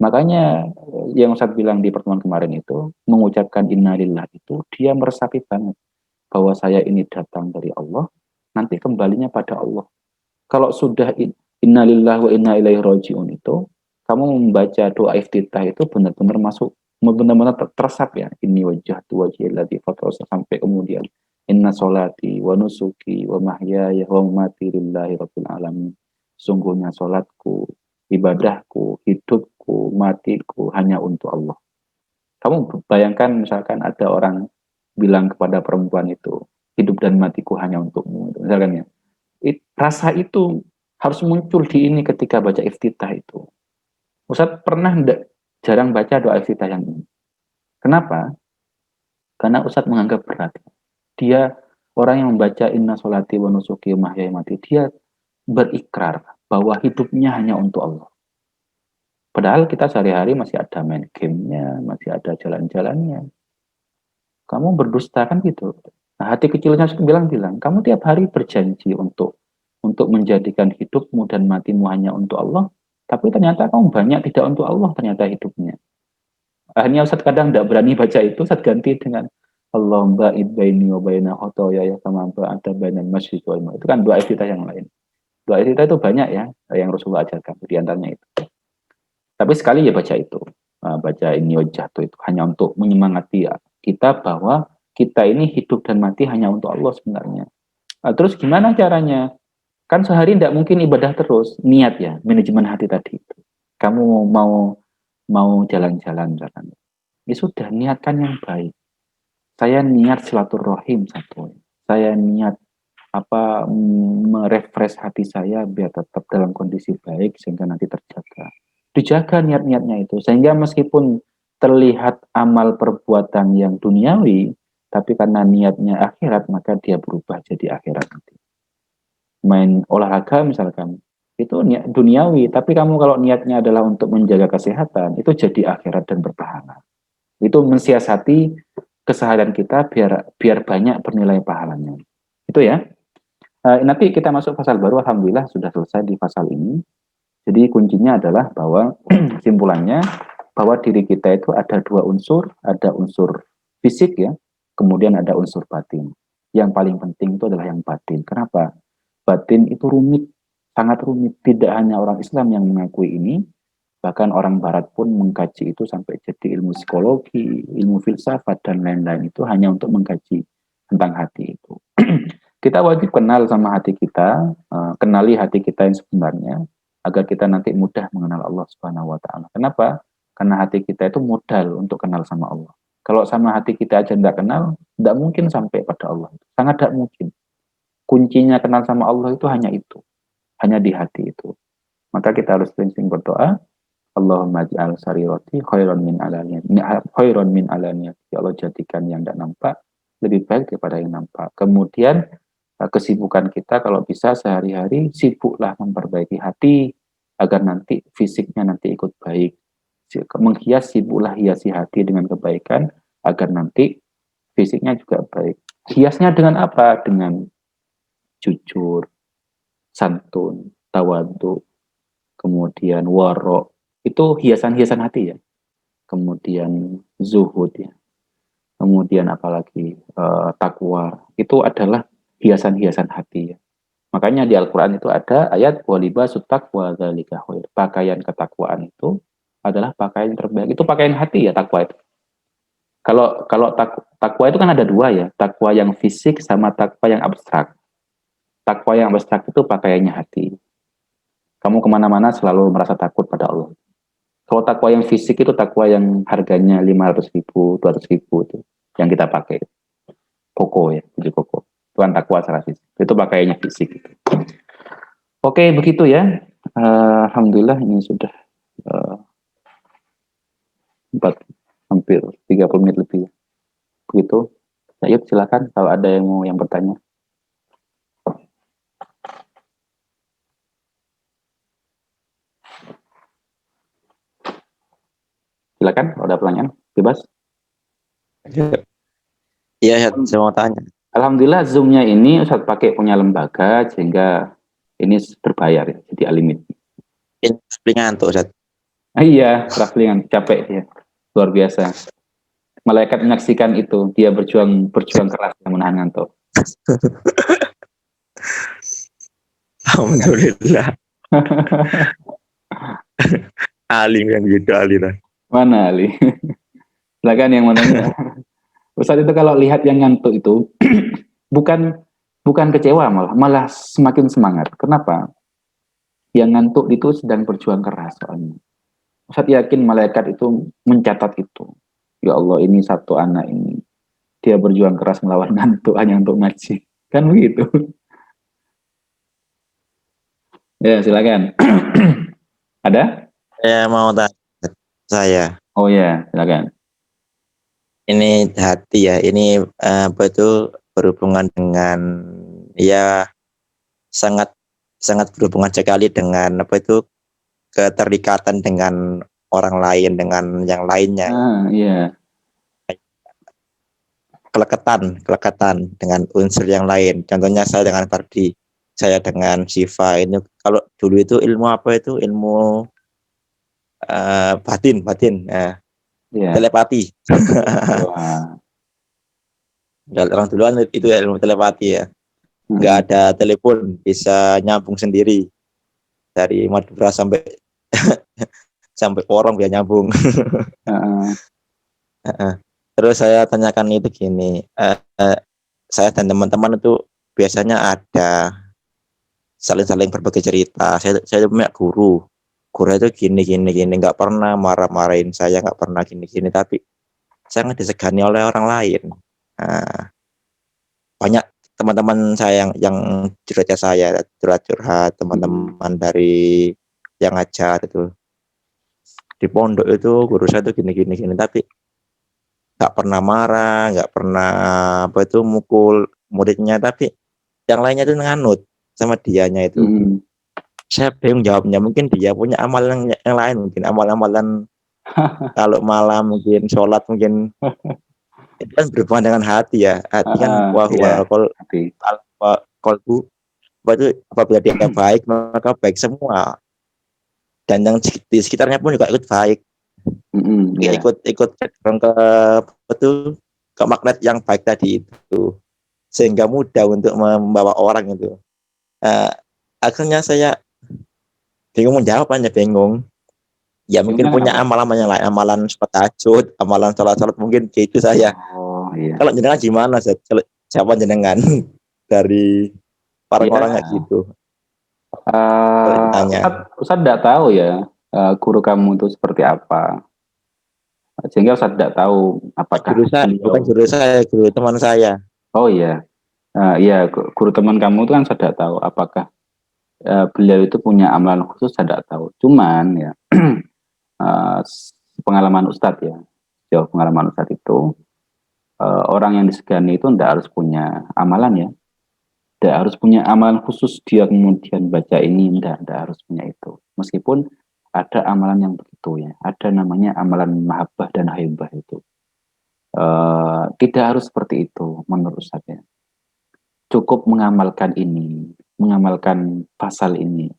Makanya yang Ustaz bilang di pertemuan kemarin itu, mengucapkan innalillah itu dia meresapi banget bahwa saya ini datang dari Allah, nanti kembalinya pada Allah. Kalau sudah innalillah wa inna ilaihi rajiun itu, kamu membaca doa iftitah itu benar-benar masuk, benar-benar tersap ya. Ini wajjahtu wajhi alladzi fatara, sampai kemudian inna solati wa nusuki wa mahyaya wa mamati lillahi rabbil alamin. Sungguhnya solatku, ibadahku, hidupku, matiku hanya untuk Allah. Kamu bayangkan misalkan ada orang bilang kepada perempuan itu, hidup dan matiku hanya untukmu. Misalkan ya, rasa itu harus muncul di ini ketika baca iftitah itu. Ustaz pernah jarang baca doa iftitah yang ini. Kenapa? Karena Ustaz menganggap berat. Dia orang yang membaca inna sholati wa nusuki wa mahyaya mati, dia berikrar bahwa hidupnya hanya untuk Allah. Padahal kita sehari-hari masih ada main gamenya, masih ada jalan-jalannya. Kamu berdusta kan gitu. Nah, hati kecilnya bilang, kamu tiap hari berjanji untuk menjadikan hidupmu dan matimu hanya untuk Allah, tapi ternyata kamu banyak tidak untuk Allah ternyata hidupnya. Akhirnya Ustaz kadang tidak berani baca itu, Ustaz ganti dengan Allahumma ba'id baini wa baina khotoyaya kama ba'adta bainal masyriqi wal maghrib. Itu kan doa iftitah yang lain. Doa iftitah itu banyak ya yang Rasulullah ajarkan, di antaranya itu. Tapi sekali ya baca itu. Baca ini wajjahtu itu hanya untuk menyemangati kita bahwa kita ini hidup dan mati hanya untuk Allah sebenarnya. Terus gimana caranya? Kan sehari tidak mungkin ibadah terus. Niat ya, manajemen hati tadi itu. Kamu mau jalan-jalan misalkan. Ya sudah, niatkan yang baik. Saya niat silaturahim satu. Saya niat merefresh hati saya biar tetap dalam kondisi baik sehingga nanti terjaga. Dijaga niat-niatnya itu sehingga meskipun terlihat amal perbuatan yang duniawi, tapi karena niatnya akhirat maka dia berubah jadi akhirat nanti. Main olahraga misalkan itu niat duniawi, tapi kamu kalau niatnya adalah untuk menjaga kesehatan itu jadi akhirat dan berpahala. Itu mensiasati keseharian kita biar banyak bernilai pahalanya. Itu ya. Nanti kita masuk pasal baru, alhamdulillah sudah selesai di pasal ini. Jadi kuncinya adalah bahwa kesimpulannya bahwa diri kita itu ada dua unsur, ada unsur fisik ya, kemudian ada unsur batin. Yang paling penting itu adalah yang batin. Kenapa? Batin itu rumit, sangat rumit. Tidak hanya orang Islam yang mengakui ini, bahkan orang Barat pun mengkaji itu sampai jadi ilmu psikologi, ilmu filsafat dan lain-lain itu hanya untuk mengkaji tentang hati itu. Kita wajib kenal sama hati kita, kenali hati kita yang sebenarnya, agar kita nanti mudah mengenal Allah Subhanahu wa taala. Kenapa? Karena hati kita itu modal untuk kenal sama Allah. Kalau sama hati kita aja tidak kenal, tidak mungkin sampai pada Allah. Sangat tidak mungkin. Kuncinya kenal sama Allah itu, hanya di hati itu. Maka kita harus sering-sering berdoa, Allahumma ij'al sarirati khairan min alaniyati. Ya Allah, jadikan yang tidak nampak lebih baik daripada yang nampak. Kemudian kesibukan kita kalau bisa sehari-hari sibuklah memperbaiki hati agar nanti fisiknya nanti ikut baik. Sibuklah hiasi hati dengan kebaikan agar nanti fisiknya juga baik. Hiasnya dengan apa? Dengan jujur, santun, tawadhu, kemudian waro. Itu hiasan-hiasan hati ya. Kemudian zuhud ya. Kemudian apalagi takwa. Itu adalah hiasan-hiasan hati ya. Makanya di Al-Quran itu ada ayat walibasut taqwa dzalika khair. Pakaian ketakwaan itu adalah pakaian terbaik. Itu pakaian hati ya, takwa itu. Kalau takwa itu kan ada dua ya, takwa yang fisik sama takwa yang abstrak. Takwa yang abstrak itu pakaiannya hati. Kamu kemana-mana selalu merasa takut pada Allah. Kalau takwa yang fisik itu takwa yang harganya 500.000, 200.000 itu yang kita pakai. Koko ya, baju koko. Itu kan takwa secara fisik. Itu pakaiannya fisik. Oke, begitu ya. Alhamdulillah ini sudah hampir 30 menit lebih. Begitu. Yuk silakan kalau ada yang mau bertanya. Silakan kalau ada pertanyaan, bebas. Iya, saya mau tanya. Alhamdulillah Zoom-nya ini Ustaz pakai punya lembaga sehingga Ini berbayar ya, jadi limit. Ini ngantuk, Ustaz. Iya, traveling capek dia, luar biasa. Malaikat menyaksikan itu, dia berjuang keras menahan ngantuk. Alhamdulillah. Alim yang gitu, alim. Mana Ali? Silakan yang mananya. Ustaz itu kalau lihat yang ngantuk itu bukan kecewa, malah semakin semangat. Kenapa? Yang ngantuk itu sedang berjuang keras soalnya. Ustaz yakin malaikat itu mencatat itu. Ya Allah, ini satu anak ini, dia berjuang keras melawan ngantuk hanya untuk ngaji. Kan begitu. Ya, silakan. Ada? Saya mau tanya saya. Oh ya, silakan. Ini hati ya. Ini apa itu berhubungan dengan ya sangat berhubungan sekali dengan apa itu keterikatan dengan orang lain, dengan yang lainnya. Iya. Kelekatan dengan unsur yang lain. Contohnya saya dengan Fardi, saya dengan Siva. Ini kalau dulu itu ilmu apa itu? Ilmu batin, Yeah. telepati. Wah. Orang duluan itu ilmu telepati ya. Nggak ada telepon, bisa nyambung sendiri dari Madura sampai sampai Porong dia nyambung. Terus saya tanyakan itu gini, saya dan teman-teman itu biasanya ada saling berbagi cerita. Saya punya guru itu gini, nggak pernah marah-marahin saya, nggak pernah gini, tapi sangat disegani oleh orang lain. Banyak teman-teman saya yang curhat saya, curhat teman-teman dari yang ngajar itu di pondok itu, guru saya itu gini, tapi nggak pernah marah, nggak pernah apa itu mukul muridnya, tapi yang lainnya itu nganut sama dianya itu. Saya bingung jawabnya. Mungkin dia punya amalan yang lain, mungkin amalan kalau malam mungkin sholat mungkin itu kan berhubungan dengan hati ya. Hati kan kolbu itu apabila dia baik maka baik semua, dan yang di sekitarnya pun juga ikut baik. Ikut ke magnet yang baik tadi itu, sehingga mudah untuk membawa orang itu. Akhirnya saya bingung menjawabnya, bingung. Ya mungkin punya amalan yang lain, amalan tahajud, amalan sholat mungkin gitu saya. Kalau jenengan gimana? Siapa jenengan dari orang-orangnya gitu? Ustaz tidak tahu ya guru kamu itu seperti apa, sehingga Ustaz tidak tahu apakah bukan guru saya, guru teman saya. Oh iya, iya guru teman kamu itu kan saya tidak tahu apakah beliau itu punya amalan khusus, saya tidak tahu. Cuman ya pengalaman Ustadz ya, jauh pengalaman Ustadz itu orang yang disegani itu tidak harus punya amalan ya, tidak harus punya amalan khusus dia kemudian baca ini, tidak harus punya itu. Meskipun ada amalan yang begitu ya, ada namanya amalan mahabbah dan haibah itu. Tidak harus seperti itu menurut saya. Cukup mengamalkan ini, mengamalkan pasal ini,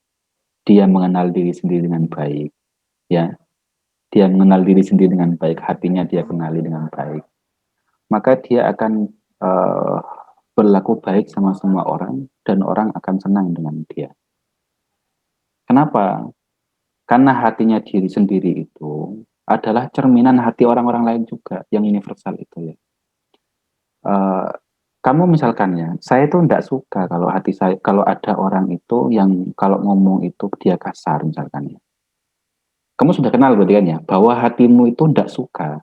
dia mengenal diri sendiri dengan baik, ya. Dia mengenal diri sendiri dengan baik, hatinya dia kenali dengan baik. Maka dia akan berlaku baik sama semua orang, dan orang akan senang dengan dia. Kenapa? Karena hatinya diri sendiri itu adalah cerminan hati orang-orang lain juga, yang universal itu ya. Kamu misalkan ya, saya tuh tidak suka kalau hati saya, kalau ada orang itu yang kalau ngomong itu dia kasar misalkan ya. Kamu sudah kenal berarti kan ya, bahwa hatimu itu tidak suka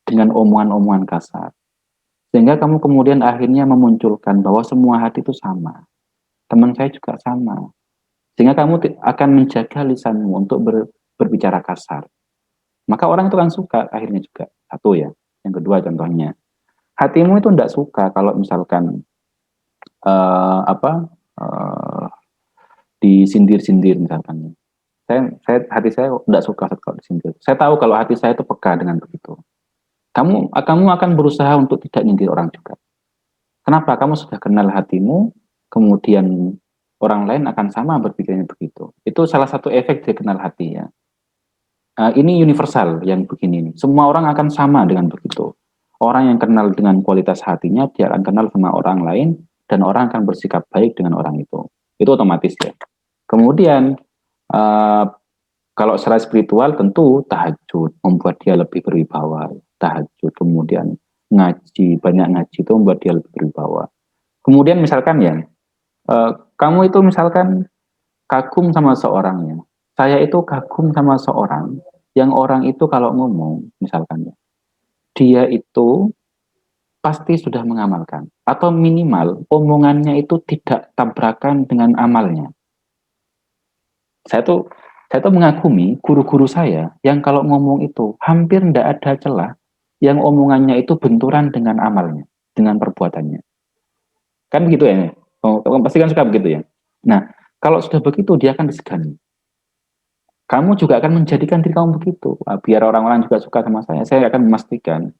dengan omongan-omongan kasar. Sehingga kamu kemudian akhirnya memunculkan bahwa semua hati itu sama. Teman saya juga sama. Sehingga kamu akan menjaga lisanmu untuk berbicara kasar. Maka orang itu kan suka akhirnya juga. Satu ya. Yang kedua contohnya, hatimu itu tidak suka kalau misalkan disindir-sindir misalkan. Hati saya tidak suka kalau disindir. Saya tahu kalau hati saya itu peka dengan begitu. Kamu akan berusaha untuk tidak nyindir orang juga. Kenapa? Kamu sudah kenal hatimu, kemudian orang lain akan sama berpikirnya begitu. Itu salah satu efek dari kenal hati ya. Ini universal yang begini nih. Semua orang akan sama dengan begitu. Orang yang kenal dengan kualitas hatinya, dia akan kenal sama orang lain, dan orang akan bersikap baik dengan orang itu. Itu otomatis ya. Kemudian, kalau secara spiritual tentu tahajud membuat dia lebih berwibawa. Tahajud, kemudian ngaji, banyak ngaji itu membuat dia lebih berwibawa. Kemudian misalkan ya, kamu itu misalkan kagum sama seorang ya. Saya itu kagum sama seorang yang orang itu kalau ngomong misalkan ya, dia itu pasti sudah mengamalkan atau minimal omongannya itu tidak tabrakan dengan amalnya. Saya tuh mengagumi guru-guru saya yang kalau ngomong itu hampir tidak ada celah yang omongannya itu benturan dengan amalnya, dengan perbuatannya. Kan begitu ya? Kamu pasti kan suka begitu ya. Nah, kalau sudah begitu dia akan disegani. Kamu juga akan menjadikan diri kamu begitu. Biar orang-orang juga suka sama saya akan memastikan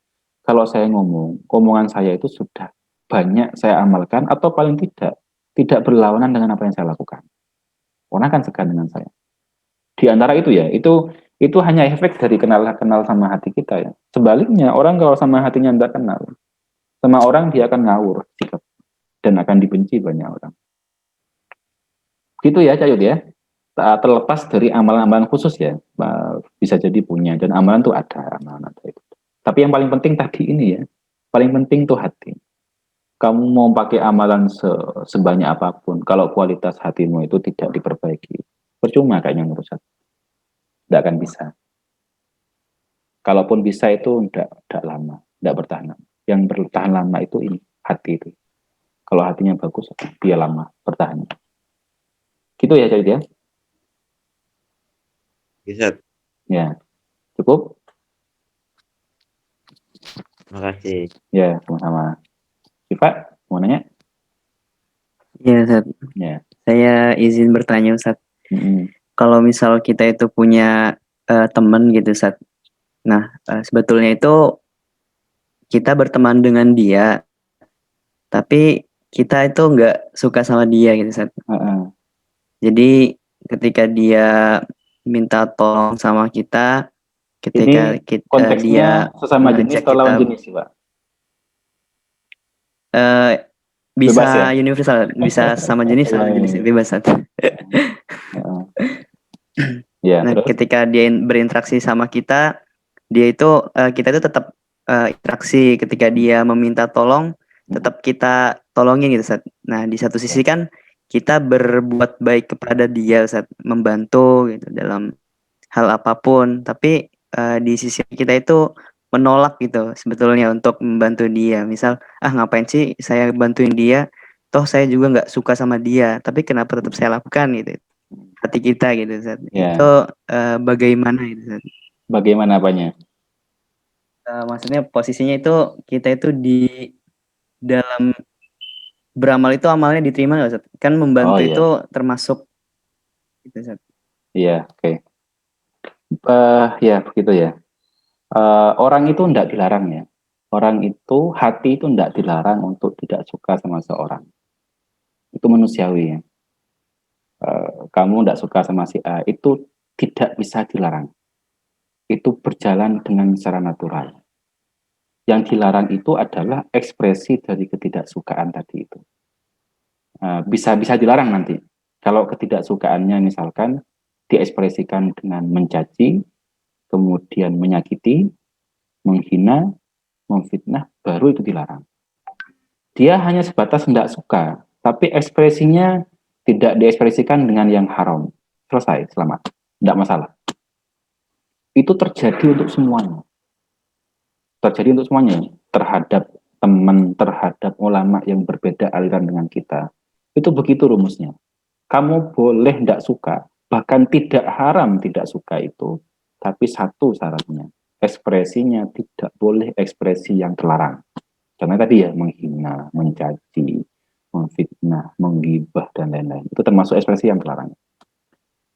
kalau saya ngomong, omongan saya itu sudah banyak saya amalkan atau paling tidak berlawanan dengan apa yang saya lakukan. Orang akan segan dengan saya. Di antara itu ya, itu hanya efek dari kenal sama hati kita ya. Sebaliknya, orang kalau sama hatinya tidak kenal, sama orang dia akan ngawur sikap dan akan dibenci banyak orang. Gitu ya, Cayut ya. Terlepas dari amalan-amalan khusus ya, bisa jadi punya, dan amalan tuh ada, amalan ada itu. Tapi yang paling penting tadi ini ya, paling penting tuh hati. Kamu mau pakai amalan sebanyak apapun, kalau kualitas hatimu itu tidak diperbaiki, percuma kayaknya merusak. Tidak akan bisa. Kalaupun bisa itu tidak lama, tidak bertahan lama. Yang bertahan lama itu ini, hati itu. Kalau hatinya bagus, dia lama bertahan. Gitu ya, Cayut ya. Bisa. Ya, cukup. Terima kasih. Ya, sama-sama. Siva, mau nanya? Iya, Ustaz. Ya. Saya izin bertanya, Ustaz. Mm-mm. Kalau misal kita itu punya teman gitu, Ustaz. Nah, sebetulnya itu kita berteman dengan dia, tapi kita itu nggak suka sama dia gitu, Ustaz. Jadi ketika dia minta tolong sama kita, ketika Ini konteksnya dia sesama jenis atau lawan jenis sih, Pak? bisa Bebas ya? universal, bisa sama jenis, sama jenis, bebas, Ustaz. Ya, Nah, terus? ketika dia berinteraksi sama kita, dia itu kita itu tetap interaksi. Ketika dia meminta tolong, tetap kita tolongin gitu, Ustaz. Nah, di satu sisi kan kita berbuat baik kepada dia, Ustaz, membantu gitu dalam hal apapun. Tapi di sisi kita itu menolak gitu sebetulnya untuk membantu dia. Misal, ngapain sih saya bantuin dia? Toh saya juga nggak suka sama dia. Tapi kenapa tetap saya lakukan gitu? Hati kita gitu, Ustaz. Ya. Itu bagaimana itu, Ustaz? Bagaimana apanya? Maksudnya posisinya itu kita itu di dalam beramal itu amalnya diterima nggak, Ustaz? Kan membantu itu termasuk gitu, Ustaz. Iya, oke. Ya begitu ya. Orang itu tidak dilarang ya. Orang itu, hati itu tidak dilarang untuk tidak suka sama seorang. Itu manusiawi ya. Kamu tidak suka sama si A, itu tidak bisa dilarang. Itu berjalan dengan secara natural. Yang dilarang itu adalah ekspresi dari ketidaksukaan tadi itu. Bisa dilarang nanti. Kalau ketidaksukaannya misalkan diekspresikan dengan mencaci, kemudian menyakiti, menghina, memfitnah, baru itu dilarang. Dia hanya sebatas tidak suka, tapi ekspresinya tidak diekspresikan dengan yang haram. Selesai, selamat. Tidak masalah. Itu terjadi untuk semuanya. Terjadi untuk semuanya. Terhadap teman, terhadap ulama yang berbeda aliran dengan kita. Itu begitu rumusnya. Kamu boleh tidak suka, bahkan tidak haram tidak suka itu, tapi satu syaratnya, ekspresinya tidak boleh ekspresi yang terlarang. Karena tadi ya, menghina, mencaci, memfitnah, menggibah, dan lain-lain. Itu termasuk ekspresi yang terlarang.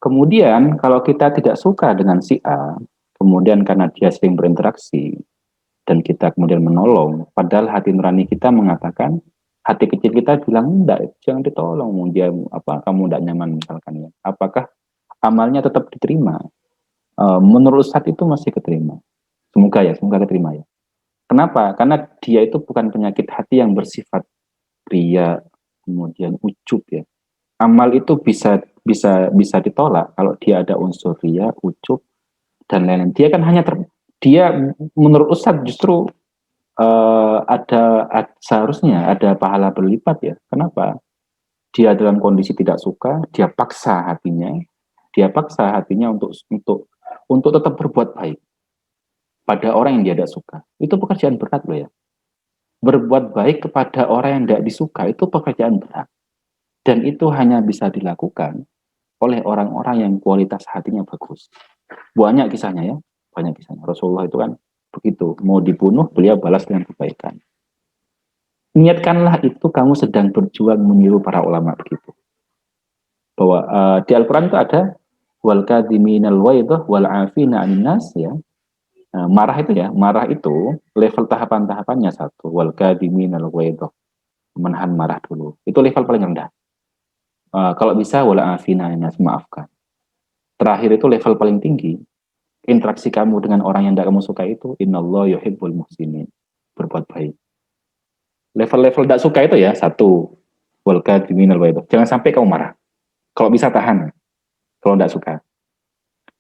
Kemudian, kalau kita tidak suka dengan si A, kemudian karena dia sering berinteraksi, dan kita kemudian menolong, padahal hati nurani kita mengatakan, Hati kecil kita bilang enggak, jangan ditolong, dia apa kamu enggak nyaman misalkan ya. Apakah amalnya tetap diterima? Menurut Ustadz itu masih keterima. Semoga keterima ya. Kenapa? Karena dia itu bukan penyakit hati yang bersifat ria, kemudian ujub ya. Amal itu bisa ditolak kalau dia ada unsur ria, ujub dan lain-lain. Dia kan hanya dia menurut Ustadz justru seharusnya ada pahala berlipat ya. Kenapa? Dia dalam kondisi tidak suka, dia paksa hatinya untuk tetap berbuat baik pada orang yang dia tidak suka. Itu pekerjaan berat loh ya. Berbuat baik kepada orang yang tidak disuka itu pekerjaan berat. Dan itu hanya bisa dilakukan oleh orang-orang yang kualitas hatinya bagus. Banyak kisahnya ya, banyak kisahnya. Rasulullah itu kan begitu, mau dibunuh beliau balas dengan kebaikan. Niatkanlah itu kamu sedang berjuang meniru para ulama begitu. Bahwa di Al-Quran itu ada wal kadhiminal waidah wal afina 'anil nas ya. Marah itu level tahapan-tahapannya satu, wal kadhiminal waidah, menahan marah dulu. Itu level paling rendah. Kalau bisa wala afina 'anil nas, maafkan. Terakhir itu level paling tinggi. Interaksi kamu dengan orang yang tidak kamu suka itu innallaha yuhibbul muhsinin, berbuat baik. Level-level tidak suka itu ya satu, wal kadhiminal waidah. Jangan sampai kamu marah. Kalau bisa tahan. Kalau tidak suka.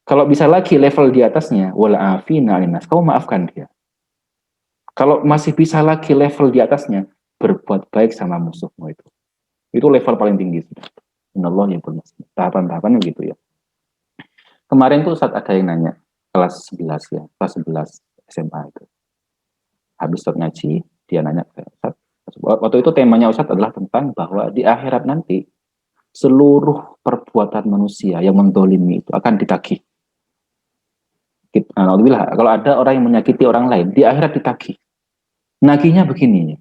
Kalau bisa lagi level di atasnya, wala afina 'anil nas, kamu maafkan dia. Kalau masih bisa lagi level di atasnya, berbuat baik sama musuhmu itu. Itu level paling tinggi sudah. Innallaha yuhibbul muhsinin. Tahapan-tahapannya gitu ya. Kemarin tuh saat ada yang nanya, kelas 11 ya, kelas 11 SMA itu. Habis Ustadz ngaji, dia nanya ke Ustadz. Waktu itu temanya Ustadz adalah tentang bahwa di akhirat nanti seluruh perbuatan manusia yang mendolimi itu akan ditagih. Alhamdulillah, kalau ada orang yang menyakiti orang lain, di akhirat ditagih. Nagihnya begini,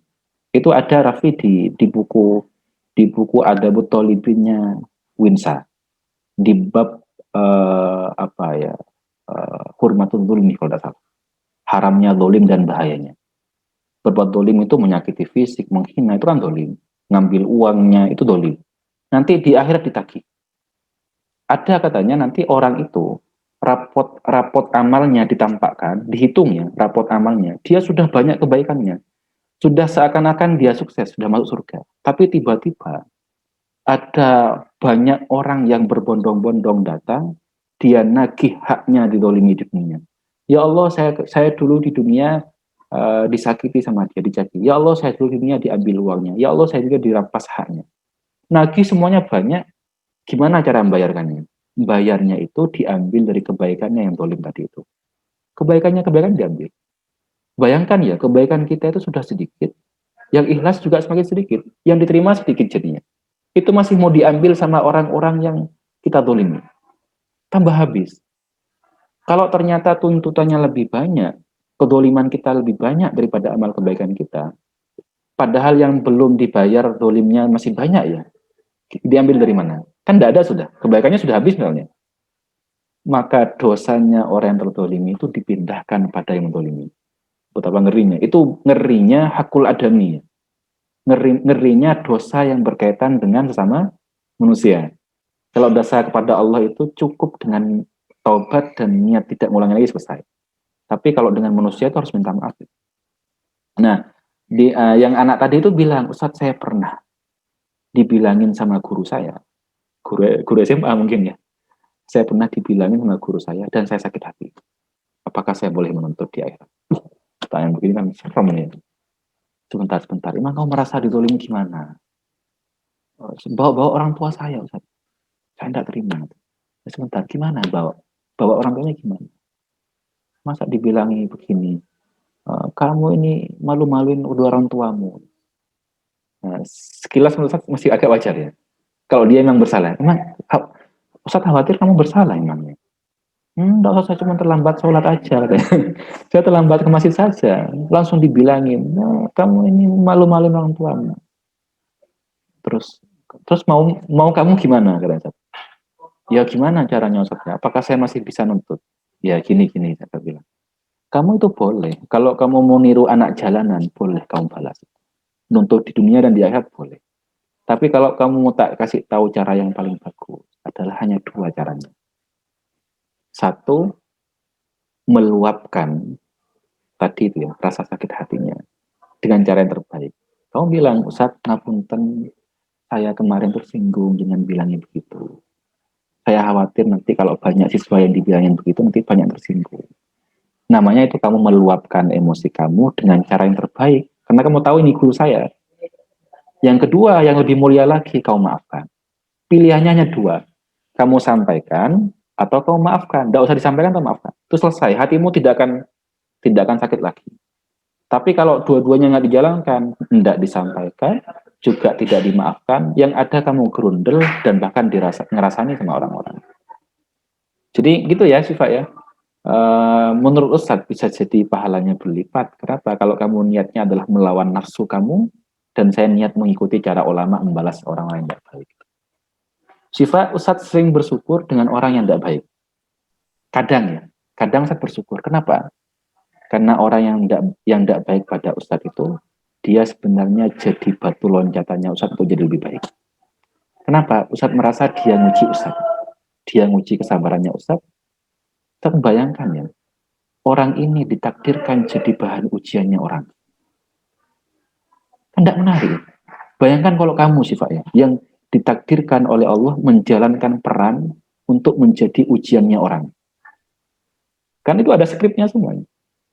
itu ada Raffi di buku Adabut Thalibinnya Winsa, di bab hurmatul zulmi kalau tidak salah, haramnya dolim dan bahayanya. Berbuat dolim itu menyakiti fisik, menghina, itu kan dolim. Ngambil uangnya itu dolim. Nanti di akhirat ditagih. Ada katanya nanti orang itu rapot amalnya ditampakkan, dihitung ya rapot amalnya, dia sudah banyak kebaikannya, sudah seakan-akan dia sukses, sudah masuk surga. Tapi tiba-tiba ada banyak orang yang berbondong-bondong datang, dia nagih haknya didolimi di dunia. Ya Allah, saya dulu di dunia disakiti sama dia, dicaki. Ya Allah, saya dulu di dunia diambil uangnya. Ya Allah, saya juga dirampas haknya. Nagih semuanya banyak. Gimana cara membayarkannya? Bayarnya itu diambil dari kebaikannya yang dolim tadi itu. Kebaikan diambil. Bayangkan ya, kebaikan kita itu sudah sedikit, yang ikhlas juga semakin sedikit, yang diterima sedikit jadinya. Itu masih mau diambil sama orang-orang yang kita dolimi. Tambah habis. Kalau ternyata tuntutannya lebih banyak, kedoliman kita lebih banyak daripada amal kebaikan kita, padahal yang belum dibayar dolimnya masih banyak ya, diambil dari mana? Kan tidak ada sudah, kebaikannya sudah habis misalnya. Maka dosanya orang yang terdolimi itu dipindahkan pada yang mendolimi. Betapa ngerinya. Itu ngerinya hakul adami. Ngerinya dosa yang berkaitan dengan sesama manusia. Kalau dosa kepada Allah itu cukup dengan taubat dan niat tidak ngulangi lagi selesai. Tapi kalau dengan manusia itu harus minta maaf. Nah, yang anak tadi itu bilang, Ustadz saya pernah dibilangin sama guru saya, guru SMA mungkin ya, saya pernah dibilangin sama guru saya dan saya sakit hati. Apakah saya boleh menuntut di akhirat? Pertanyaan begini kan serem ya. Sebentar, emang kamu merasa dizolimi gimana? Bawa orang tua saya, Ustaz. Saya tidak terima. Sebentar, gimana bawa orang tuanya gimana? Masa dibilangi begini, kamu ini malu-maluin kedua orang tuamu. Nah, sekilas menurut saya masih agak wajar ya. Kalau dia memang bersalah, emang Ustaz khawatir kamu bersalah emangnya. Enggak usah, saya cuma terlambat sholat aja. Saya terlambat ke masjid saja. Langsung dibilangin, nah, kamu ini malu-maluin orang tuamu. Terus mau kamu gimana? Kata ya gimana caranya Ustaz? Apakah saya masih bisa nuntut? Ya gini saya bilang. Kamu itu boleh. Kalau kamu mau niru anak jalanan, boleh kamu balas. nuntut di dunia dan di akhirat boleh. Tapi kalau kamu mau tak kasih tahu cara yang paling bagus, adalah hanya dua caranya. Satu, meluapkan tadi itu ya, rasa sakit hatinya dengan cara yang terbaik. Kamu bilang, Ustadz, ngapunten, saya kemarin tersinggung dengan bilangnya begitu. Saya khawatir nanti kalau banyak siswa yang dibilangin begitu, nanti banyak tersinggung. Namanya itu kamu meluapkan emosi kamu dengan cara yang terbaik. Karena kamu tahu ini guru saya. Yang kedua, yang lebih mulia lagi, kamu maafkan. Pilihannya hanya dua. Kamu sampaikan atau kamu maafkan. Tidak usah disampaikan atau maafkan. Itu selesai. Hatimu tidak akan sakit lagi. Tapi kalau dua-duanya nggak dijalankan, tidak disampaikan, juga tidak dimaafkan, yang ada kamu gerundel dan bahkan ngerasani sama orang-orang. Jadi gitu ya Syifa ya. Menurut Ustadz bisa jadi pahalanya berlipat. Kenapa? Kalau kamu niatnya adalah melawan nafsu kamu, dan saya niat mengikuti cara ulama membalas orang lain yang baik. Syifa, Ustadz sering bersyukur dengan orang yang tidak baik. Kadang ya, kadang Ustadz bersyukur. Kenapa? Karena orang yang tidak baik pada Ustadz itu, dia sebenarnya jadi batu loncatannya Ustadz untuk jadi lebih baik. Kenapa? Ustadz merasa dia nguji Ustadz. Dia nguji kesabarannya Ustadz. Kita membayangkan ya, orang ini ditakdirkan jadi bahan ujiannya orang. Kan tidak menarik. Bayangkan kalau kamu Syifa ya, yang ditakdirkan oleh Allah menjalankan peran untuk menjadi ujiannya orang. Kan itu ada skripnya semuanya.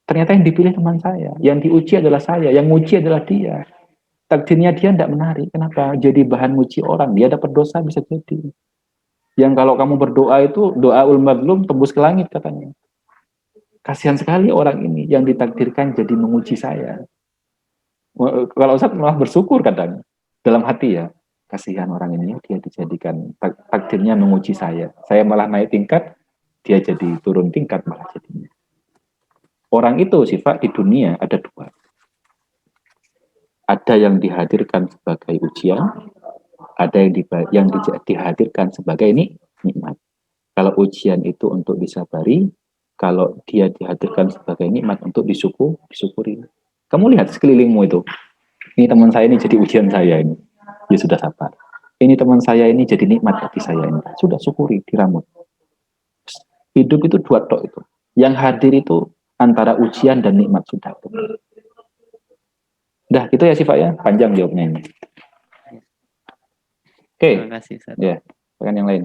Ternyata yang dipilih teman saya, yang diuji adalah saya, yang nguji adalah dia. Takdirnya dia tidak menarik. Kenapa? Jadi bahan nguji orang. Dia dapat dosa bisa jadi. Yang kalau kamu berdoa itu doaul madlum tembus ke langit katanya. Kasihan sekali orang ini yang ditakdirkan jadi menguji saya. Kalau Ustaz malah bersyukur kadang dalam hati ya. Kasihan orang ini dia dijadikan takdirnya menguji saya. Saya malah naik tingkat, dia jadi turun tingkat malah jadinya. Orang itu sifat di dunia ada dua. Ada yang dihadirkan sebagai ujian, ada yang dihadirkan sebagai nikmat. Kalau ujian itu untuk disabari, kalau dia dihadirkan sebagai nikmat untuk disyukuri. Kamu lihat sekelilingmu itu. Ini teman saya ini jadi ujian saya ini. Dia sudah sabar. Ini teman saya ini jadi nikmat bagi saya ini. Sudah syukuri, diramut. Hidup itu dua tok itu. Yang hadir itu antara ujian dan nikmat sudah. Udah, gitu ya Syifa ya. Panjang jawabnya ini. Oke. Terima kasih, Ustaz. Ya, bagian yang lain.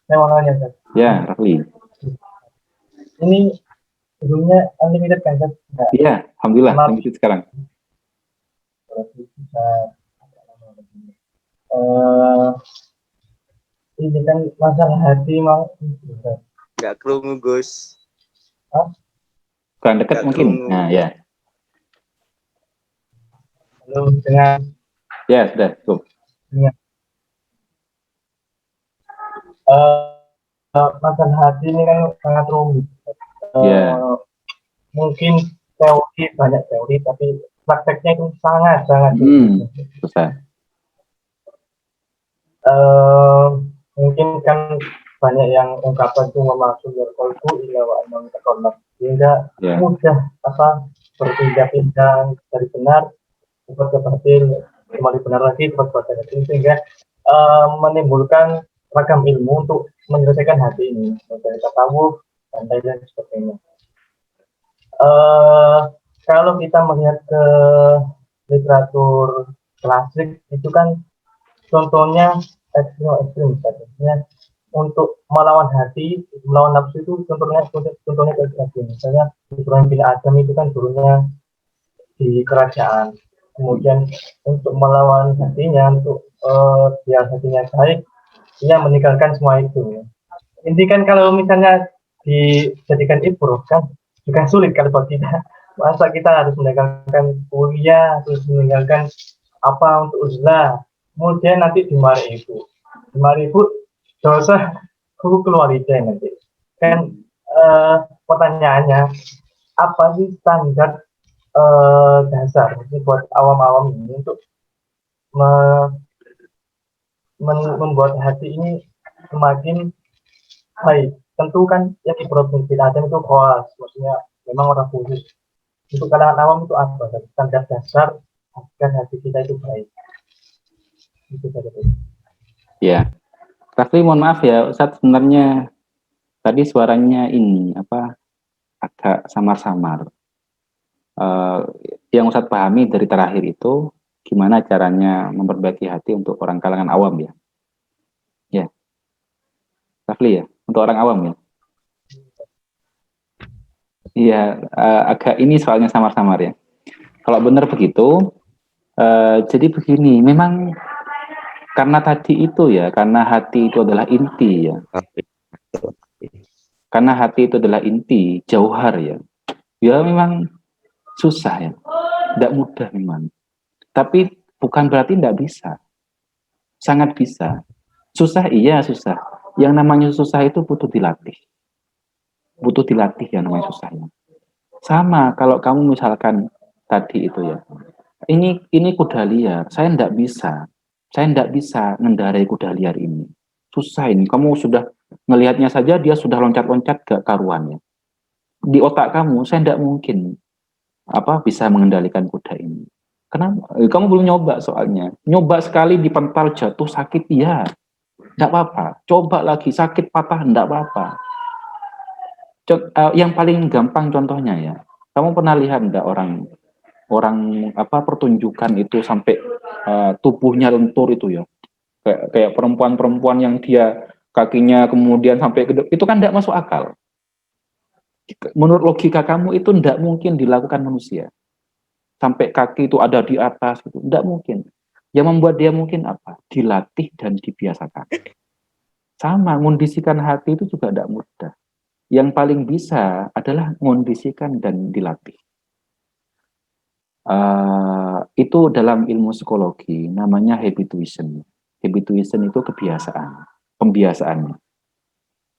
Saya mau nanya, Ustaz. Ya, Rafli. Ini sebelumnya unlimited kan, Ustaz? Iya, alhamdulillah unlimited sekarang. Ini kan masalah hati mau. Gak kerungu Gus. Kurang dekat mungkin. Nah, ya. Halo, dengan Ya, sudah. Cukup. masalah hati ini kan sangat rumit. Ya. Mungkin teori, banyak teori, tapi prakteknya itu sangat Susah. Mungkin kan banyak yang ungkapan itu memaksud kolbu ila wa anam takolab, sehingga mudah berpindah-pindah dari benar ke batil, kembali benar lagi ke batil, sehingga menimbulkan ragam ilmu untuk menyelesaikan hati ini, dari tasawuf dan lain sebagainya. Kalau kita melihat ke literatur klasik itu kan contohnya ekstrim misalnya untuk melawan hati, melawan nafsu itu contohnya kayak gini. Misalnya Ibrahim bin Adam itu kan dulunya di kerajaan, kemudian untuk melawan hatinya, untuk biar hatinya baik, dia meninggalkan semua itu. Inti kan kalau misalnya dijadikan ibroh kan juga sulit kalau buat kita. Masa kita harus meninggalkan kuliah, terus meninggalkan apa untuk uzlah, kemudian nanti dimarahi ibu dosa keluarga nanti kan. Pertanyaannya, apa sih standar dasar buat awam-awam ini untuk membuat hati ini semakin baik? Tentu kan yang Ibrahim bin Adam itu khas, maksudnya memang orang khusus. Untuk kalangan awam itu apa? Standar dasar agar hati kita itu baik. Itu saja. Ya, Rafli mohon maaf ya, Ustadz sebenarnya tadi suaranya ini apa agak samar-samar. Eh, yang Ustadz pahami dari terakhir itu gimana caranya memperbaiki hati untuk orang kalangan awam ya. Ya, Rafli ya, untuk orang awam ya. Iya, agak ini soalnya samar-samar ya. Kalau benar begitu, jadi begini, memang karena tadi itu ya, karena hati itu adalah inti ya. Karena hati itu adalah inti, jauhar ya. Ya memang susah ya, tidak mudah memang. Tapi bukan berarti tidak bisa, sangat bisa. Susah iya susah. Yang namanya susah itu butuh dilatih yang namanya susahnya. Sama kalau kamu misalkan tadi itu ya, ini kuda liar, saya tidak bisa mengendarai kuda liar ini. Susah ini, kamu sudah ngelihatnya saja dia sudah loncat-loncat ke karuannya. Di otak kamu, saya tidak mungkin bisa mengendalikan kuda ini. Kenapa? Kamu belum nyoba soalnya. Nyoba sekali dipental jatuh sakit, ya. Tidak apa-apa. Coba lagi sakit patah, tidak apa-apa. Yang paling gampang contohnya ya. Kamu pernah lihat enggak orang pertunjukan itu sampai tubuhnya lentur itu ya. Kayak perempuan-perempuan yang dia kakinya kemudian sampai ke itu kan tidak masuk akal. Menurut logika kamu itu tidak mungkin dilakukan manusia. Sampai kaki itu ada di atas itu tidak mungkin. Yang membuat dia mungkin apa? Dilatih dan dibiasakan. Sama, mengondisikan hati itu juga tidak mudah. Yang paling bisa adalah mengondisikan dan dilatih. Itu dalam ilmu psikologi namanya habituation. Habituation itu kebiasaan, pembiasaan.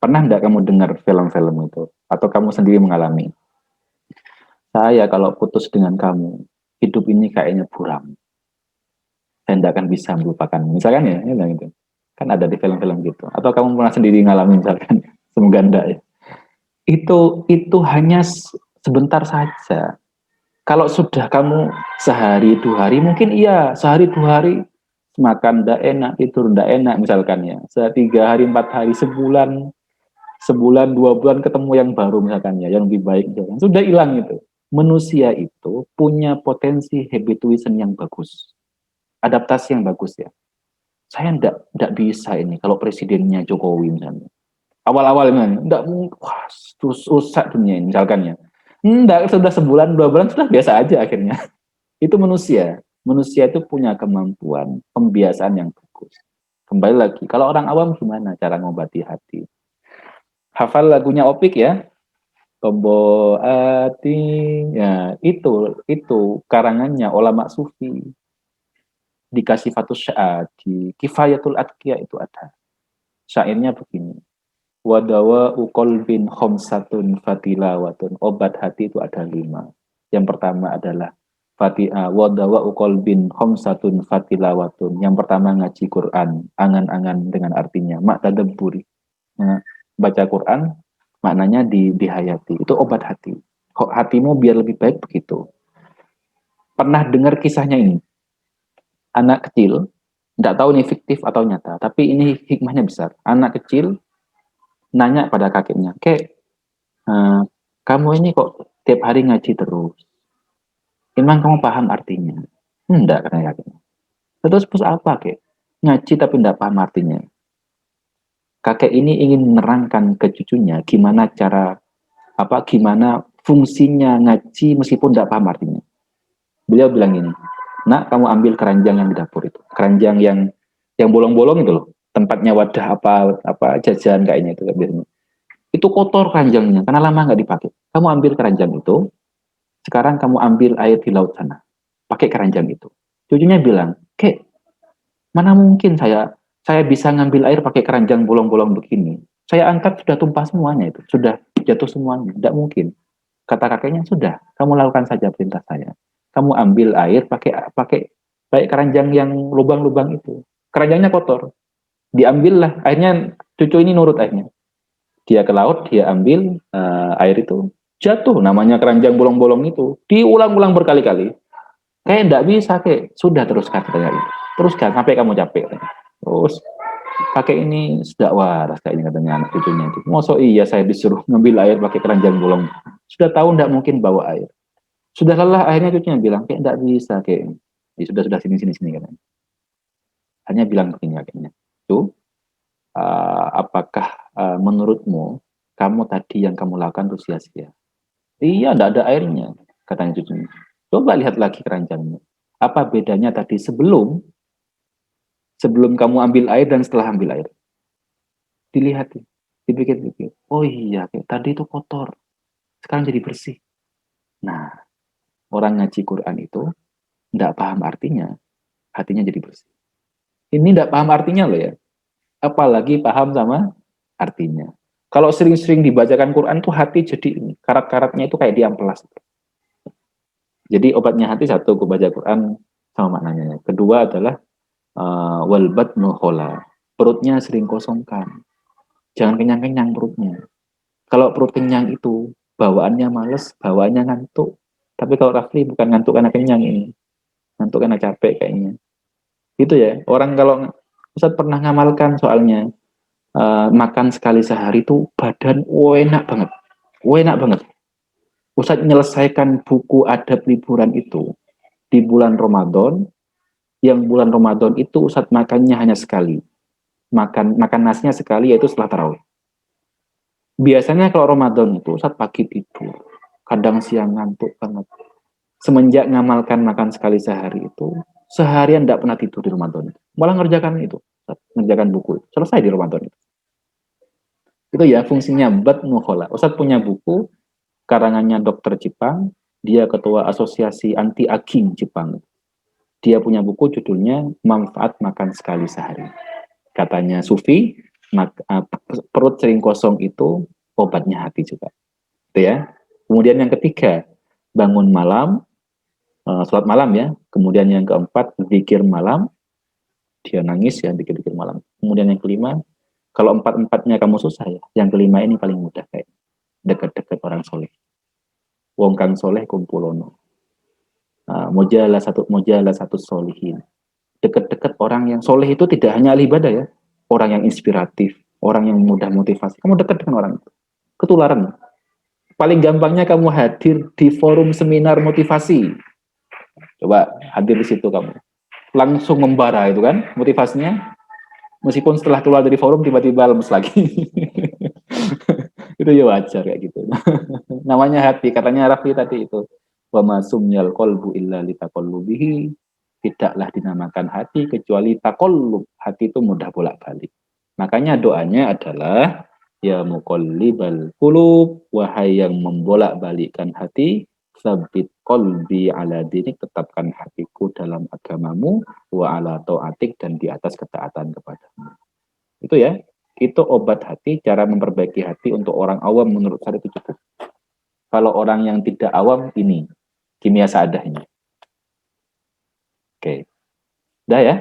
Pernah enggak kamu dengar film-film itu? Atau kamu sendiri mengalami? Saya kalau putus dengan kamu, hidup ini kayaknya buram. Saya tidak akan bisa melupakan. Misalkan ya gitu. Kan ada di film-film gitu. Atau kamu pernah sendiri mengalami misalkan, semoga enggak ya. Itu hanya sebentar saja. Kalau sudah kamu sehari 2 hari, mungkin iya sehari 2 hari makan tidak enak, tidur tidak enak misalkan ya. 3 hari 4 hari, sebulan 2 bulan ketemu yang baru misalkan ya, yang lebih baik misalkan. Sudah hilang itu. Manusia itu punya potensi habituation yang bagus, adaptasi yang bagus ya. Saya tidak bisa ini kalau presidennya Jokowi misalnya. Awal-awal memang tidak mungkin, wah susah dunia ini misalkan ya. Enggak, sudah sebulan 2 bulan sudah biasa aja akhirnya. Itu manusia. Manusia itu punya kemampuan pembiasaan yang bagus. Kembali lagi, kalau orang awam gimana cara mengobati hati? Hafal lagunya Opik ya. Tombo hati. Ya, itu karangannya ulama sufi. Dikasih Fatus Sya'ad, di Kifayatul Atqiya itu ada. Syairnya begini. Wadawa uqolbin khomsatun fatilawatun. Obat hati itu ada 5. Yang pertama adalah wadawa uqolbin khomsatun fatilawatun. Yang pertama ngaji Quran, angan-angan dengan artinya mak tadabburi. Nah, baca Quran maknanya dihayati. Itu obat hati. Hatimu biar lebih baik begitu. Pernah dengar kisahnya ini? Anak kecil, tidak tahu ini fiktif atau nyata, tapi ini hikmahnya besar. Anak kecil nanya pada kakeknya, "Kek, kamu ini kok tiap hari ngaji terus? Emang kamu paham artinya?" "Enggak," katanya kakeknya. "Terus apa, Kek? Ngaji tapi enggak paham artinya." Kakek ini ingin menerangkan ke cucunya gimana fungsinya ngaji meskipun enggak paham artinya. Beliau bilang ini, "Nak, kamu ambil keranjang yang di dapur itu. Keranjang yang bolong-bolong itu loh. Tempatnya wadah apa jajan kayaknya itu biasanya. Itu kotor keranjangnya karena lama nggak dipakai. Kamu ambil keranjang itu, sekarang kamu ambil air di laut sana, pakai keranjang itu." Cucunya bilang, "Kek, mana mungkin saya bisa ngambil air pakai keranjang bolong-bolong begini. Saya angkat sudah tumpah semuanya itu, sudah jatuh semuanya. Tidak mungkin." Kata kakeknya, "Sudah, kamu lakukan saja perintah saya. Kamu ambil air pakai keranjang yang lubang-lubang itu. Keranjangnya kotor. Diambillah airnya." Cucu ini nurut akhirnya. Dia ke laut, dia ambil air itu, Jatuh namanya keranjang bolong-bolong itu. Diulang-ulang berkali-kali. Kayak enggak bisa, kayak sudah teruskan katanya. Teruskan sampai kamu capek. Terus kakek ini sudah waras kayaknya katanya anak cucunya itu. Masa iya saya disuruh ngambil air pakai keranjang bolong. Sudah tahu enggak mungkin bawa air. Sudah lelah akhirnya cucunya bilang kayak enggak bisa kayak. Ya, sudah sini katanya. Hanya bilang begini kakeknya. Tuh, apakah menurutmu kamu tadi yang kamu lakukan itu sia-sia? Iya, enggak ada airnya, katanya cucunya. Coba lihat lagi keranjangnya. Apa bedanya tadi sebelum kamu ambil air dan setelah ambil air? Dilihat, dipikir-pikir. Oh iya, kayak tadi itu kotor, sekarang jadi bersih. Nah, orang ngaji Quran itu enggak paham artinya, hatinya jadi bersih. Ini enggak paham artinya loh ya. Apalagi paham sama artinya. Kalau sering-sering dibacakan Quran tuh hati jadi karat-karatnya itu kayak diamplas. Jadi obatnya hati satu, aku baca Quran sama maknanya. Kedua adalah wal batnu khola. Perutnya sering kosongkan. Jangan kenyang-kenyang perutnya. Kalau perut kenyang itu bawaannya males, bawaannya ngantuk. Tapi kalau Rafli bukan ngantuk karena kenyang ini. Ngantuk karena capek kayaknya. Gitu ya. Orang kalau Ustaz pernah ngamalkan soalnya makan sekali sehari itu badan enak banget. Enak banget. Ustaz menyelesaikan buku adab liburan itu di bulan Ramadan. Yang bulan Ramadan itu Ustaz makannya hanya sekali. Makan nasinya sekali yaitu setelah tarawih. Biasanya kalau Ramadan itu Ustaz pagi tidur. Kadang siang ngantuk banget. Semenjak ngamalkan makan sekali sehari itu, seharian tidak pernah tidur di Ramadan. Malah ngerjakan itu. Ngerjakan buku. Selesai di Ramadan itu. Itu ya fungsinya batnu khola. Ustaz punya buku karangannya dokter Jepang, dia ketua asosiasi anti aging Jepang. Dia punya buku judulnya Manfaat Makan Sekali Sehari. Katanya Sufi, perut sering kosong itu obatnya hati juga. Itu ya. Kemudian yang ketiga, bangun malam, sholat malam ya. Kemudian yang keempat, zikir malam. Dia nangis ya, zikir malam. Kemudian yang kelima, kalau empat-empatnya kamu susah ya, yang kelima ini paling mudah kayak dekat-dekat orang soleh. Wong kang soleh kumpulono. Mojalah satu solihin. Dekat-dekat orang yang soleh itu tidak hanya ahli ibadah ya, orang yang inspiratif, orang yang mudah motivasi. Kamu dekat dengan orang itu, ketularan. Paling gampangnya kamu hadir di forum seminar motivasi. Coba hadir di situ kamu, langsung membara itu kan motivasinya. Meskipun setelah keluar dari forum tiba-tiba lemes lagi. Itu ya wajar kayak gitu. Namanya hati, katanya Rafi tadi itu. Wa ma sumyal qalbu illa litaqallubihi. Tidaklah dinamakan hati kecuali taqallub. Hati itu mudah bolak-balik. Makanya doanya adalah ya muqallibal qulub, wahai yang membolak-balikkan hati, sabit qalbi ala dinik, tetapkan hatiku dalam agamamu, wa ala ta'atik, dan di atas ketaatan kepadamu. Itu ya. Itu obat hati, cara memperbaiki hati untuk orang awam menurut saya itu cukup. Kalau orang yang tidak awam, ini kimia seadanya. Oke. Udah ya?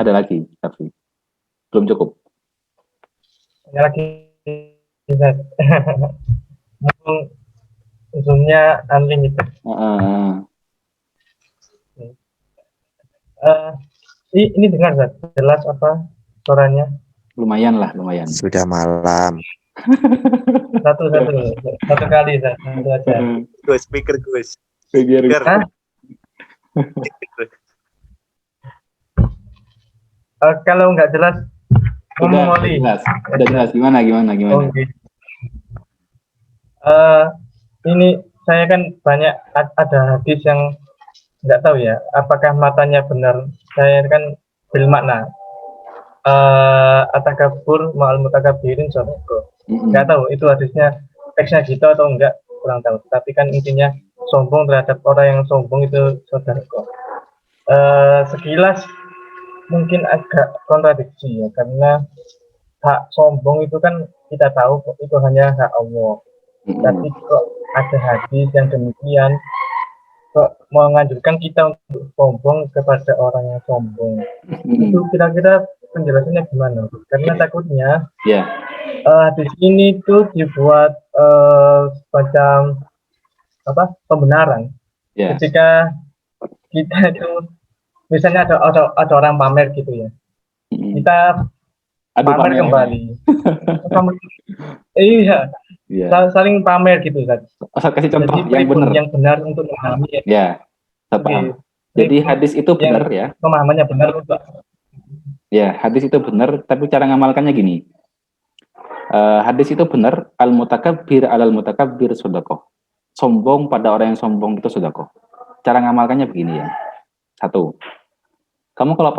Ada lagi, tapi belum cukup. Ada lagi. Mungkin zoomnya unlimited. Ini dengar Zat? Jelas apa suaranya? Lumayan lah, lumayan. Sudah malam. Satu kali Zat. Satu aja. Gus, speaker Gus. Hah? Kalau nggak jelas, ngomong Oli. Udah jelas. Gimana? Okay. Ini saya kan banyak ada hadis yang nggak tahu ya, apakah matanya benar. Saya kan bermakna atakabur ma'al mutakabirin sodako. Nggak tahu itu hadisnya teksnya gitu atau enggak, kurang tahu. Tapi kan intinya sombong terhadap orang yang sombong itu sodako. Sekilas mungkin agak kontradiksi ya, karena hak sombong itu kan kita tahu itu hanya hak Allah. Tapi kok ada hadis yang demikian, kok menganjurkan kita untuk sombong kepada orang yang sombong. Itu kira-kira penjelasannya gimana? Karena takutnya Di sini tuh dibuat semacam apa pembenaran Ya. ketika kita itu misalnya ada orang pamer gitu ya, Mm-mm. kita Aduh pamer pamer. kembali. Pamer, iya, Ya. saling pamer gitu kan. Asal kasih contoh Jadi yang pribadi benar. yang benar untuk memahami ya. Ya, saya Oke, paham. Jadi hadis itu benar yang ya. pemahamannya benar untuk Ya, hadis itu benar, tapi cara ngamalkannya gini. Hadis itu benar, al-mutakabbir alal mutakabbir sedekah. Sombong pada orang yang sombong itu sedekah. Cara ngamalkannya begini ya. Satu, kamu kalau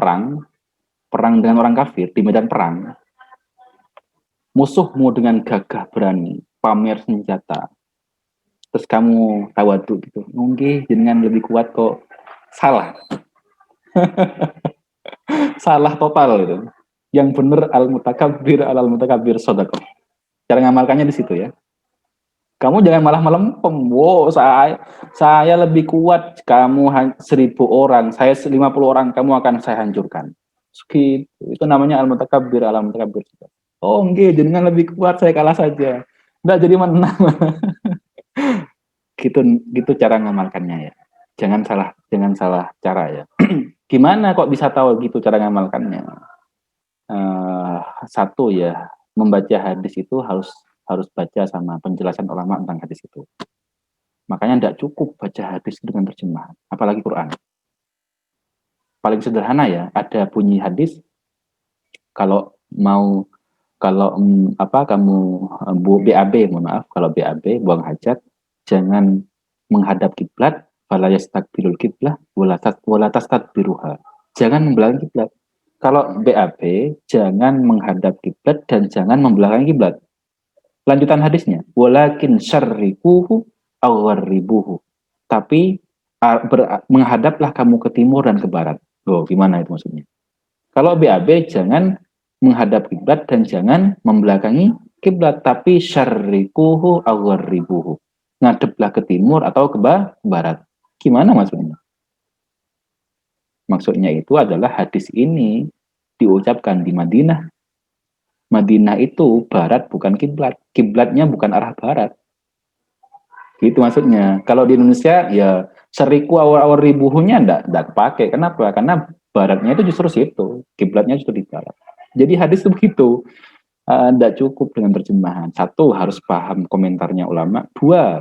perang dengan orang kafir di medan perang, musuhmu dengan gagah berani, pamer senjata, terus kamu tawaduk gitu. Mungkin jenengan lebih kuat kok. Salah. Salah total itu. Yang benar al-mutakabbir alal mutakabbir sedekah. Cara ngamalkannya di situ ya. Kamu jangan malah melempem. Wow, saya lebih kuat. Kamu 1.000 orang, saya 50 orang, kamu akan saya hancurkan. Gitu. Itu namanya al-mutakabbir alal mutakabbir. Oh, enggak, jenengan lebih kuat, saya kalah saja. Enggak jadi menang. Gitu gitu cara ngamalkannya ya. Jangan salah cara ya. Gimana kok bisa tahu gitu cara ngamalkannya? Satu ya, membaca hadis itu harus baca sama penjelasan ulama tentang hadis itu. Makanya tidak cukup baca hadis dengan terjemahan, apalagi Quran. Paling sederhana ya, ada bunyi hadis kalau mau kamu BAB, mohon maaf, kalau BAB buang hajat jangan menghadap kiblat, fala yastaqbilul kiblah wala tastadbiruha. Jangan membelakangi kiblat. Kalau BAB jangan menghadap kiblat dan jangan membelakangi kiblat. Lanjutan hadisnya, walakin syarriquhu aw gharribuhu. Tapi menghadaplah kamu ke timur dan ke barat. Loh, gimana itu maksudnya? Kalau BAB jangan menghadap kiblat dan jangan membelakangi kiblat, tapi syarriquhu aw gharribuhu. Ngadeplah ke timur atau ke barat. Gimana maksudnya? Maksudnya itu adalah hadis ini diucapkan di Madinah. Madinah itu barat bukan kiblat. Kiblatnya bukan arah barat. Gitu maksudnya. Kalau di Indonesia ya seriku awal ribuhunya enggak kepake. Kenapa? Karena baratnya itu justru situ. Kiblatnya justru di barat. Jadi hadis itu begitu. Enggak cukup dengan terjemahan. Satu, harus paham komentarnya ulama. Dua,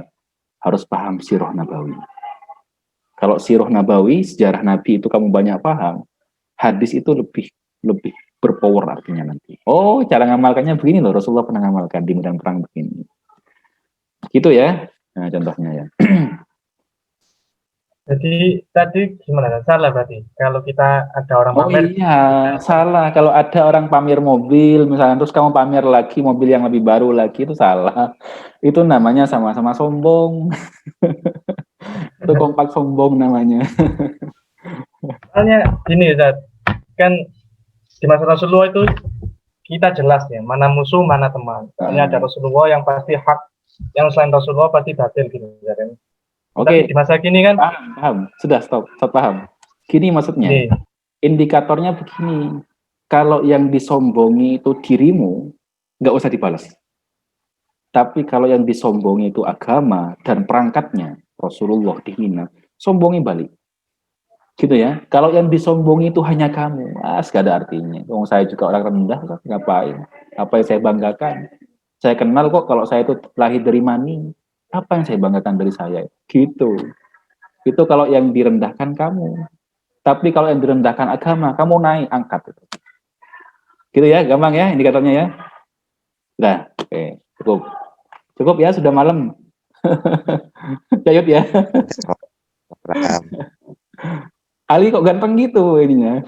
harus paham sirah nabawi. Kalau sirah nabawi, sejarah Nabi itu kamu banyak paham, hadis itu lebih lebih berpower artinya nanti. Oh, cara ngamalkannya begini loh. Rasulullah pernah ngamalkan di medan perang begini. Gitu ya. Nah, contohnya ya. jadi tadi gimana? Salah berarti. Kalau kita ada orang Oh pamer, iya, salah. Kalau ada orang pamer mobil, misalnya, terus kamu pamer lagi mobil yang lebih baru lagi, itu salah. Itu namanya sama-sama sombong. Itu kompak sombong namanya. soalnya gini Zat, kan di masa Rasulullah itu kita jelas ya, mana musuh, mana teman. Soalnya ada Rasulullah yang pasti hak, yang selain Rasulullah pasti batil gitu ya kan. Tapi Oke, di masa kini kan, paham. Sudah, stop paham. Gini maksudnya, nih, indikatornya begini. Kalau yang disombongi itu dirimu, nggak usah dibalas. Tapi kalau yang disombongi itu agama dan perangkatnya, Rasulullah dihina, sombongi balik. Gitu ya. Kalau yang disombongi itu hanya kamu, gak ada artinya. Saya juga orang rendah, ngapain? Apa yang saya banggakan? Saya kenal kok kalau saya itu lahir dari mani. Apa yang saya banggakan dari saya? Gitu. Itu kalau yang direndahkan kamu. Tapi kalau yang direndahkan agama, kamu naik, angkat. Gitu ya, gampang ya indikatornya ya. Nah, oke, cukup. Cukup ya, sudah malam. Cayut ya. Paham. Ali kok ganteng gitu ininya.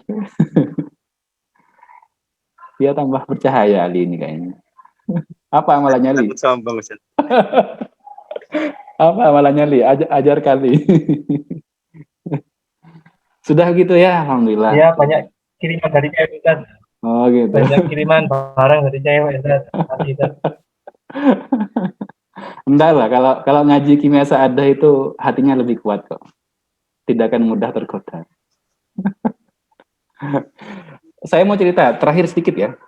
Dia tambah bercahaya Ali ini kayaknya. Apa amalannya Ali? Sombong, Ustaz. Apa amalannya Li? Ajar kali. Sudah gitu ya, alhamdulillah. ya banyak kiriman dari cewek Zat. Oh gitu. Banyak kiriman barang dari cewek Zat. Nanti, Zat. Enggak lah, kalau ngaji kimia sa'adah itu hatinya lebih kuat kok. Tidak akan mudah tergoda. Saya mau cerita terakhir sedikit ya.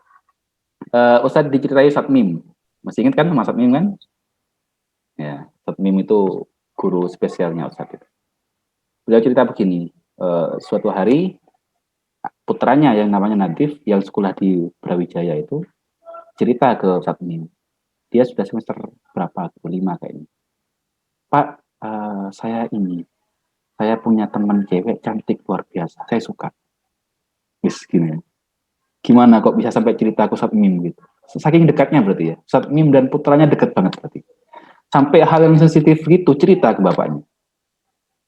Ustadz diceritai Ustadz Mim. Masih ingat kan sama Ustadz Mim kan? Ya, Ustadz Mim itu guru spesialnya Ustadz itu. Beliau cerita begini, suatu hari putranya yang namanya Nadif yang sekolah di Brawijaya itu cerita ke Ustadz Mim. Dia sudah semester berapa? 5 kayaknya. Pak, saya punya teman cewek cantik luar biasa. Saya suka. Wis gini. Gimana kok bisa sampai cerita ke Ustadz Mim gitu? Saking dekatnya berarti ya. Ustadz Mim dan putranya dekat banget berarti. Sampai hal yang sensitif gitu cerita ke bapaknya.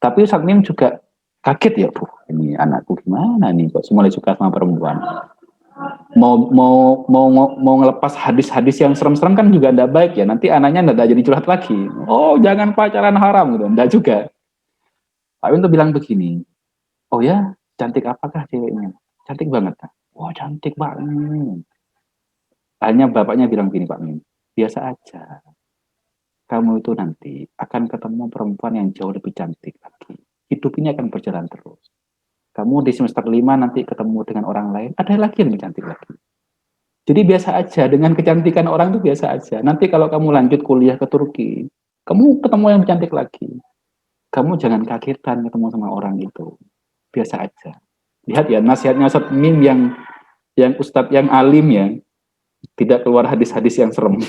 Tapi Ustadz Mim juga kaget ya, ini anakku gimana nih kok mulai suka sama perempuan. Mau ngelepas hadis-hadis yang serem-serem kan juga tidak baik ya. Nanti anaknya tidak jadi curhat lagi. Oh, jangan pacaran haram gitu. Tidak juga. Pak Win tuh bilang begini. Oh ya, cantik apakah ceweknya? Cantik banget. Wah, cantik banget. Hanya bapaknya bilang begini, Pak Win. Biasa aja. Kamu itu nanti akan ketemu perempuan yang jauh lebih cantik lagi. Hidup ini akan berjalan terus. Kamu di semester 5 nanti ketemu dengan orang lain, ada lagi yang lebih cantik lagi. Jadi biasa aja, dengan kecantikan orang itu biasa aja. Nanti kalau kamu lanjut kuliah ke Turki, kamu ketemu yang lebih cantik lagi. Kamu jangan kagetan ketemu sama orang itu. Biasa aja. Lihat ya, nasihatnya Ustadz Mim yang Ustadz yang alim ya, tidak keluar hadis-hadis yang serem.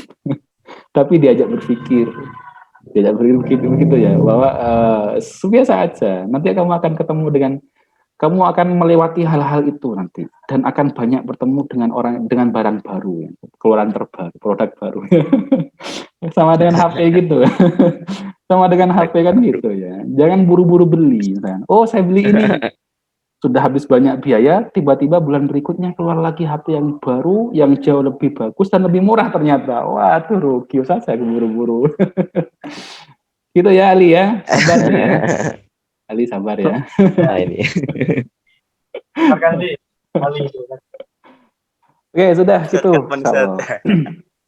Tapi diajak berpikir begitu ya, bahwa biasa aja. Nanti kamu akan ketemu kamu akan melewati hal-hal itu nanti dan akan banyak bertemu dengan orang dengan barang baru, keluaran terbaru, produk baru. Sama dengan HP gitu. Sama dengan HP kan gitu ya. Jangan buru-buru beli. Kan. Oh, saya beli ini sudah habis banyak biaya, tiba-tiba bulan berikutnya keluar lagi HP yang baru, yang jauh lebih bagus dan lebih murah ternyata. Wah, tuh rugi saja buru-buru. Gitu ya Ali ya, sabar ya. Ali sabar ya. Nah ini. Terima kasih Ali. Oke, sudah gitu. Mindset.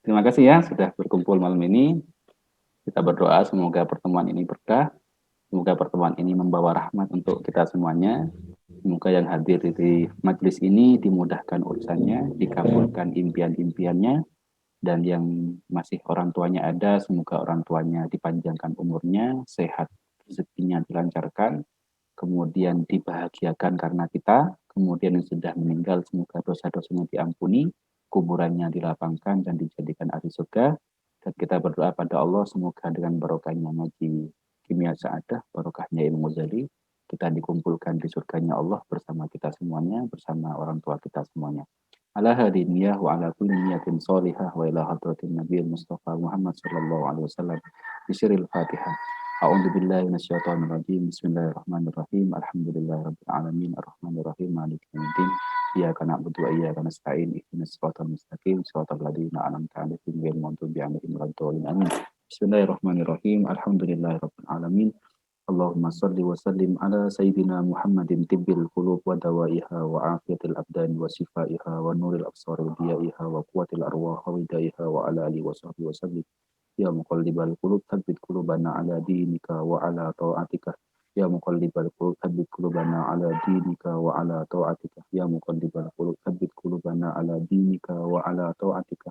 Terima kasih ya sudah berkumpul malam ini. Kita berdoa semoga pertemuan ini berkah. Semoga pertemuan ini membawa rahmat untuk kita semuanya. Semoga yang hadir di majelis ini dimudahkan urusannya, dikabulkan impian-impiannya, dan yang masih orang tuanya ada, semoga orang tuanya dipanjangkan umurnya, sehat, rezekinya dilancarkan, kemudian dibahagiakan karena kita, kemudian yang sudah meninggal semoga dosa-dosanya diampuni, kuburannya dilapangkan dan dijadikan ahli surga. Dan kita berdoa pada Allah semoga dengan barokahnya ngaji Kimia Sa'adah, barokahnya Ilmu Ghazali, kita dikumpulkan di surganya Allah bersama kita semuanya, bersama orang tua kita semuanya. Ala hadiniyah wa ala kulli niyatin sholihah wa ila hadratin Nabi Mustafa Muhammad sallallahu alaihi wasallam. Bisiril Fatihah. A'udzu billahi minasyaitonir rajim. Bismillahirrahmanirrahim. Alhamdulillahirabbil alamin arrahmanirrahim maliki yaumiddin. Iyyaka na'budu wa iyyaka nasta'in. Ihdinas siratal mustaqim. Siratal ladzina an'amta 'alaihim ghairil maghdubi 'alaihim waladdallin. Amin. Bismillahirrahmanirrahim. Alhamdulillahirabbil alamin. Allahumma salli wa sallim ala sayyidina Muhammadin tibbil qulub wa dawaiha wa afiyatil abdan wa shifaiha wa nuril absar wa diyaiha wa quwwatil arwah wa hidayaiha wa ala alihi wa sahbihi wa sallim. Ya muqallibal qulub tsabbit qulubana ala dinika wa ala ta'atika. Ya muqallibal qulub tsabbit qulubana ala dinika wa ala ta'atika. Ya muqallibal qulub tsabbit qulubana ala dinika wa ala ta'atika.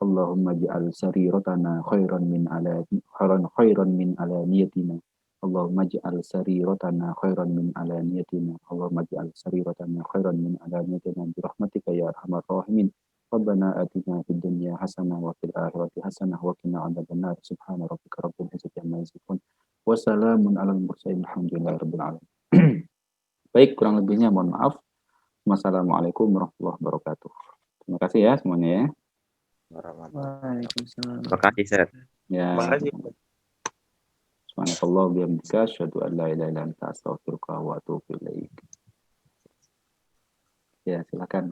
Allahumma ij'al sariratana khairan min alaniyatina. Allahumma ij'al sariratana khairan min alaniyatina. Allahumma ij'al sariratana khairan min alaniyatina bi rahmatika ya arhamar rahimin. Rabbana atina fid dunya hasanah wa fil akhirati hasanah wa qina adzabannar. Subhana rabbika rabbil izzati amma yasifun. Wa salamun alal mursalin. Alhamdulillahirabbil alamin. Baik, kurang lebihnya mohon maaf. Wassalamualaikum warahmatullahi wabarakatuh. Terima kasih ya semuanya ya. Waalaikumsalam. Terima kasih, Seth. Ya. Terima kasih. Subhanallah bihamdika asyhadu an la ilaha illa anta astaghfiruka wa atubu ilaik. Ya, silakan.